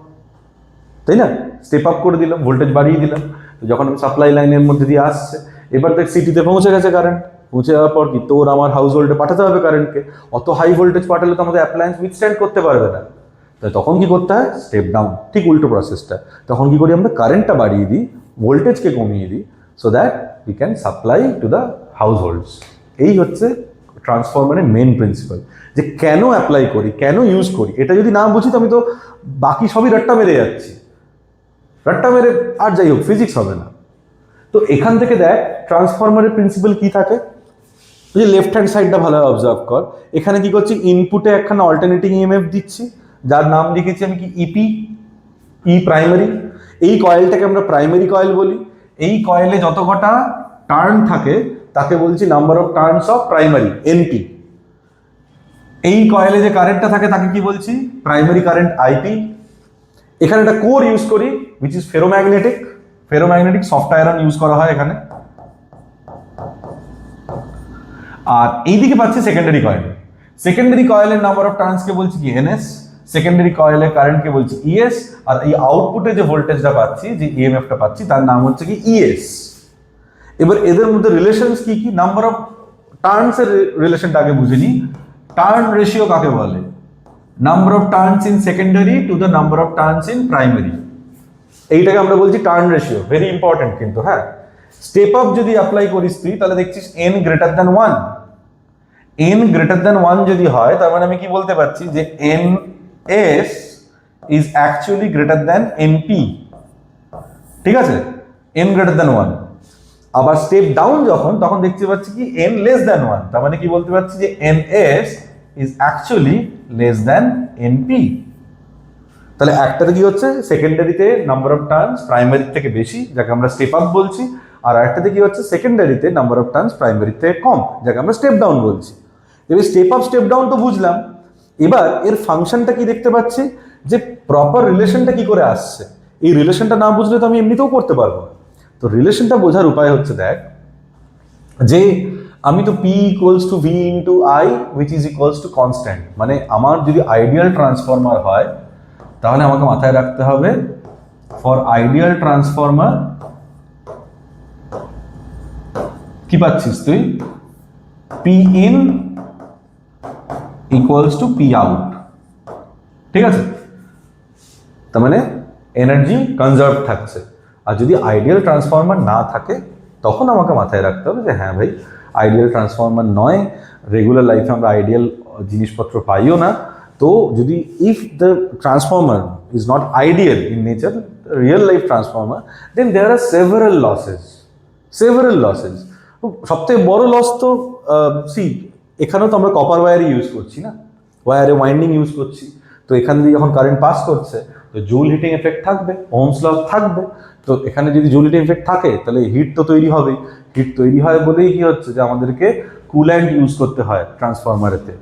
তাই না? স্টেপ আপ করে দিলাম, ভোল্টেজ বাড়িয়ে দিলাম। তো যখন আমি সাপ্লাই লাইনের মধ্যে দিয়ে আসছে, এবার দেখ সিটিতে পৌঁছে গেছে কারেন্ট, পৌঁছে যাওয়ার পর কি তোর আমার হাউস হোল্ডে পাঠাতে হবে কারেন্টকে। অত হাই ভোল্টেজ পাঠালে তো আমাদের অ্যাপ্লায়েন্স উইথস্ট্যান্ড করতে পারবে না। তাই তখন কি করতে হয়? স্টেপ ডাউন, ঠিক উল্টো প্রসেসটা। তখন কি করি? আমরা কারেন্টটা বাড়িয়ে দিই, ভোল্টেজকে কমিয়ে দিই, so that we can supply to the house holds. এই হচ্ছে ট্রান্সফরমারের মেন প্রিন্সিপাল। যে কেন অ্যাপ্লাই করি, কেন ইউজ করি, এটা যদি না বুঝি তো আমি তো বাকি সবই রাট্টা মেরে যাচ্ছি। রাট্টা মেরে আর যাই হোক ফিজিক্স হবে না। তো এখান থেকে দেখ ট্রান্সফরমারের প্রিন্সিপাল কি থাকে। যে লেফট হ্যান্ড সাইডটা ভালোভাবে অবজার্ভ কর। এখানে কি করছি? ইনপুটে একখানা অল্টারনেটিং ইএমএফ দিচ্ছি, যার নাম লিখেছি আমি কি? ইপি, ই প্রাইমারি। এই কয়েলটাকে আমরা প্রাইমারি কয়েল বলি। এই কয়েলে যত কটা টার্ন থাকে তাকে বলছি number of turns of primary, NP. এই কয়েলে যে কারেন্টটা থাকে তাকে কি বলছি? Primary current, IP. এখানে একটা কোর ইউজ করি which is ferromagnetic. Ferromagnetic soft iron use করা হয় এখানে। আর এইদিকে পাচ্ছি সেকেন্ডারি কয়েল। সেকেন্ডারি কয়েলের নাম্বার অফ টার্নসকে বলছি কি? এনএস। সেকেন্ডারি কয়েলের কারেন্টকে বলছি ইএস। আর এই আউটপুটে যে ভোল্টেজটা পাচ্ছি, যে ইএমএফটা পাচ্ছি, তার নাম হচ্ছে কি? ইএস। এবার এদের মধ্যে রিলেশনস কি কি? নাম্বার অফ টার্নসের রিলেশনটা আগে বুঝে নিই। টার্ন রেশিও কাকে বলে? Number of turns in secondary to the number of turns in primary. এইটাকে আমরা বলছি টার্ন রেশিও। ভেরি ইম্পর্টেন্ট কিন্তু, হ্যাঁ। স্টেপ আপ যদি অ্যাপ্লাই করিস তুই তাহলে দেখছিস n greater than 1। n greater than 1 যদি হয় তার মানে আমি কি বলতে পারছি? যে ns is actually greater than np। ঠিক আছে? n greater than 1। আবার স্টেপ ডাউন যখন, তখন দেখতে পাচ্ছি কি n লেস দ্যান 1, তার মানে কি বলতে পারছি যে ns is actually less than np। তাহলে একটাতে কি হচ্ছে, সেকেন্ডারিতে নাম্বার অফ টার্নস প্রাইমারি থেকে বেশি, যাকে আমরা স্টেপ আপ বলছি, আর একটাতে কি হচ্ছে, সেকেন্ডারিতে নাম্বার অফ টার্নস প্রাইমারি থেকে কম, যাকে আমরা স্টেপ ডাউন বলছি। এবার স্টেপ আপ স্টেপ ডাউন তো বুঝলাম, এবার এর ফাংশনটা কি দেখতে পাচ্ছি, যে প্রপার রিলেশনটা কি করে আসছে। এই রিলেশনটা না বুঝলে তো আমি এমনিতেও করতে পারবো না। তো রিলেশনটা বোঝার উপায় হচ্ছে, দেখ যে আমি তো P equals to V into I which is equals to constant, মানে আমার যদি আইডিয়াল ট্রান্সফর্মার হয় তাহলে আমাকে মাথায় রাখতে হবে ফর আইডিয়াল ট্রান্সফর্মার কি পাচ্ছিস তুই, P in equals to P out, ঠিক আছে? তার মানে এনার্জি কনজার্ভ থাকছে। আর যদি আইডিয়াল ট্রান্সফর্মার না থাকে তখন আমাকে মাথায় রাখতে হবে যে হ্যাঁ ভাই, আইডিয়াল ট্রান্সফর্মার নয়, রেগুলার লাইফে আমরা আইডিয়াল জিনিসপত্র পাইও না। তো যদি if the transformer is not ideal in nature, real life transformer, then there are several losses. সবথেকে বড় লস তো এখানেও তো আমরা কপার ওয়্যারই ইউজ করছি না, ওয়্যারে ওয়াইন্ডিং ইউজ করছি। তো এখান দিয়ে যখন কারেন্ট পাস করছে তো জুল হিটিং এফেক্ট থাকবে, ওহমস ল থাকবে। তো এখানে যদি জুল হিটিং এফেক্ট থাকে তাহলে হিট তো তৈরি হবেই। হিট তৈরি হয় বলেই কি হচ্ছে যে আমাদেরকে কুল্যান্ট ইউজ করতে হয় ট্রান্সফরমারেতে,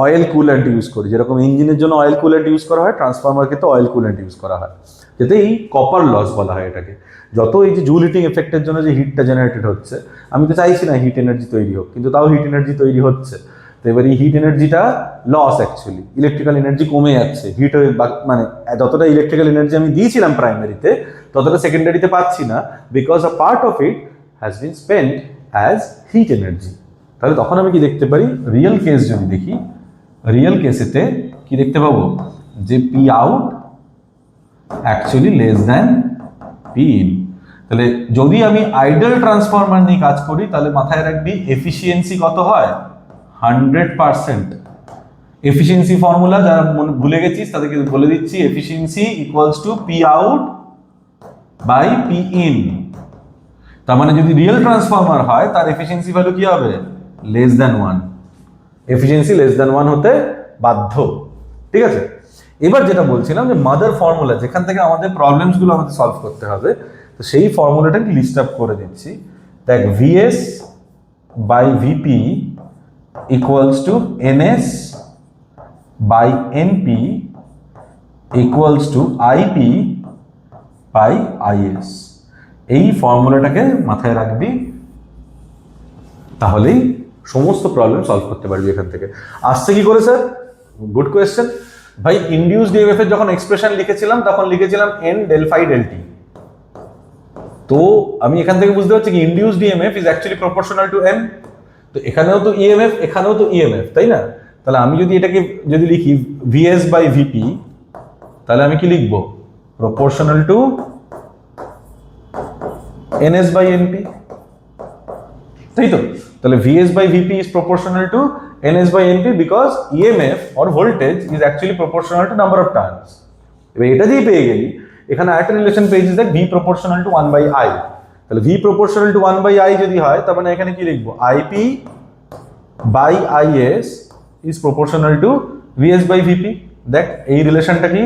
অয়েল কুল্যান্ট ইউজ করি। যেরকম ইঞ্জিনের জন্য অয়েল কুল্যান্ট ইউজ করা হয়, ট্রান্সফরমার ক্ষেত্রে অয়েল কুল্যান্ট ইউজ করা হয়, যাতে এই কপার লস বলা হয় এটাকে। যত এই যে জুল হিটিং এফেক্টের জন্য যে হিটটা জেনারেটেড হচ্ছে, আমি তো চাইছি না হিট এনার্জি তৈরি হোক, কিন্তু তাও হিট এনার্জি তৈরি হচ্ছে। তো এবার এই হিট এনার্জিটা লস, অ্যাকচুয়ালি ইলেকট্রিক্যাল এনার্জি কমে যাচ্ছে। হিট হয়ে মানে যতটা ইলেকট্রিক্যাল এনার্জি আমি দিয়েছিলাম প্রাইমারিতে ততটা সেকেন্ডারিতে পাচ্ছি না, because a part of it has been spent as hit energy. তাহলে তখন আমি কি দেখতে পারি, রিয়েল কেস যদি দেখি, রিয়েল কেসেতে কি দেখতে পাবো, যে P out actually less than P in. তাহলে যদি আমি আইডিয়াল ট্রান্সফরমার নিয়ে কাজ করি তাহলে মাথায় রাখবি এফিসিয়েন্সি কত হয়, 100%। এফিসিয়েন্সি ফর্মুলা যারা ভুলে গেছিস তাদেরকে বলে দিচ্ছি, efficiency equals to P out by P in. তার মানে যদি রিয়েল ট্রান্সফরমার হয় তার এফিসিয়েন্সি ভ্যালু কি হবে, less than 1। Efficiency less than 1 হতে বাধ্য, ঠিক আছে? এবার যেটা বলছিলাম যে মাদার ফর্মুলা, যেখান থেকে আমাদের প্রবলেমসগুলো আমাদের সলভ করতে হবে, তো সেই ফর্মুলাটাকে লিস্ট আপ করে দিচ্ছি। দেখ, VS by VP equals to NS by NP equals to IP by IS. এই ফর্মুলাটাকে মাথায় রাখবি, তাহলেই সমস্ত প্রবলেম সলভ করতে পারবি এখান থেকে। আসছে কি করে স্যার? গুড কোয়েশ্চেন ভাই। ইনডিউসড ইএমএফ এর যখন এক্সপ্রেশন লিখেছিলাম তখন লিখেছিলাম n del phi del t. তো আমি এখান থেকে বুঝতে পারছি কি induced EMF is actually proportional to n. তো এখানেও তো ইএমএফ, এখানেও তো ইএমএফ, তাই না? তাহলে আমি যদি এটাকে যদি লিখি ভিএস বাই ভিপি, তাহলে আমি কি লিখবো, proportional to NS by NP, তাই তো? তাহলে VS by VP is proportional to NS by NP because EMF or voltage is actually proportional to number of turns. এবার এটা দিয়ে পেয়ে গেলি, এখানে আরেকটা রিলেশন পেয়েছিস দেখ, V proportional to 1 by I. তাহলে V proportional to 1 by I যদি হয়, তার মানে এখানে কি লিখবো, IP by IS is proportional to VS by VP. দেখ এই রিলেশনটা কি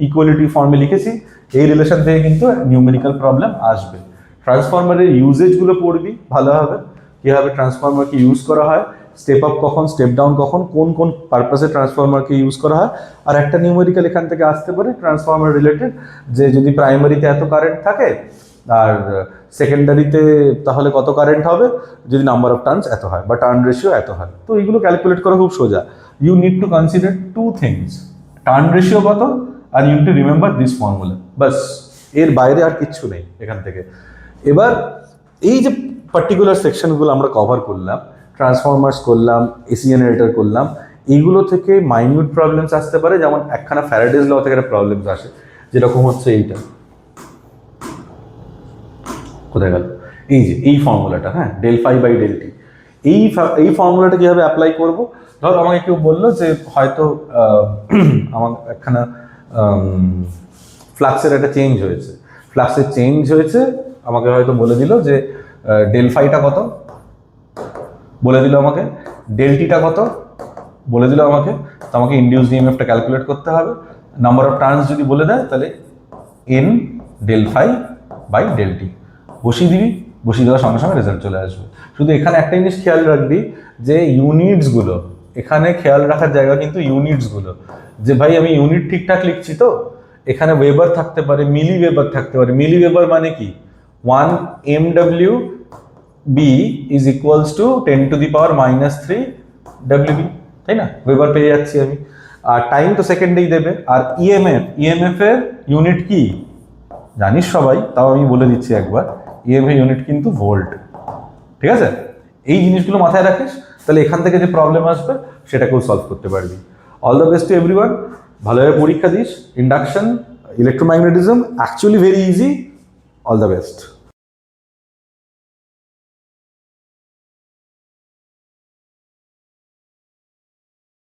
ইকুয়ালিটি ফর্মে লিখেছি, এই রিলেশন থেকে কিন্তু নিউমেরিক্যাল প্রবলেম আসবে। ট্রান্সফরমারের ইউজেজগুলো পড়বি ভালোভাবে, কীভাবে ট্রান্সফরমারকে ইউজ করা হয়, স্টেপ আপ কখন, স্টেপ ডাউন কখন, কোন কোন পারপাসে ট্রান্সফরমারকে ইউজ করা হয়। আর একটা নিউমেরিক্যাল এখান থেকে আসতে পারে ট্রান্সফরমার রিলেটেড, যে যদি প্রাইমারিতে এত কারেন্ট থাকে আর সেকেন্ডারিতে তাহলে কত কারেন্ট হবে যদি নাম্বার অফ টার্নস এত হয় বা টার্ন রেশিও এত হয়। তো এইগুলো ক্যালকুলেট করা খুব সোজা। You need to consider two things, turn ratio কত আর you need to remember this formula, বাস। এর বাইরে আর কিচ্ছু নেই এখান থেকে। এবার এই যে পার্টিকুলার সেকশনগুলো আমরা কভার করলাম, ট্রান্সফরমার্স করলাম, এসি জেনারেটর করলাম, এইগুলো থেকে মাইনিউট প্রবলেমস আসতে পারে। যেমন একখানা ফ্যারাডেজ ল থেকে একটা প্রবলেমস আসে, যেরকম হচ্ছে এইটা, কোথায় গেল, এই যে এই ফর্মুলাটা, হ্যাঁ, del phi by del t. এই ফর্মুলাটা কীভাবে অ্যাপ্লাই করব? ধর আমাকে কেউ বললো যে হয়তো আমার একখানা ফ্লাক্সের একটা চেঞ্জ হয়েছে, আমাকে হয়তো বলে দিল যে ডেল ফাইটা কত বলে দিল আমাকে, ডেল টিটা কত বলে দিল আমাকে, তো আমাকে ইনডিউস ইএমএফটা ক্যালকুলেট করতে হবে। নাম্বার অফ টার্নস যদি বলে দেয় তাহলে n del phi by del t বসিয়ে দিবি, বসিয়ে দেওয়ার সঙ্গে সঙ্গে রেজাল্ট চলে আসবে। শুধু এখানে একটা জিনিস খেয়াল রাখবি যে ইউনিটসগুলো, এখানে খেয়াল রাখার জায়গা কিন্তু ইউনিটসগুলো, যে ভাই আমি ইউনিট ঠিকঠাক লিখছি তো, এখানে ওয়েবার থাকতে পারে, মিলি ওয়েবার থাকতে পারে। মিলি ওয়েবার মানে কি, 1 MW বি ইজ ইকুয়ালস টু 10⁻³ WB, তাই না? ওয়েবার পেয়ে যাচ্ছি আমি। আর টাইম তো সেকেন্ডেই দেবে। আর ইএমএফ এর ইউনিট কি জানিস সবাই, তাও আমি বলে দিচ্ছি একবার, ইএমএফ ইউনিট কিন্তু ভোল্ট। ঠিক আছে, এই জিনিসগুলো মাথায় রাখিস, তাহলে এখান থেকে যে প্রবলেম আসবে সেটাকেও সলভ করতে পারবি। All the best to everyone, ভালোভাবে পরীক্ষা this. Induction, electromagnetism actually very easy. All the best.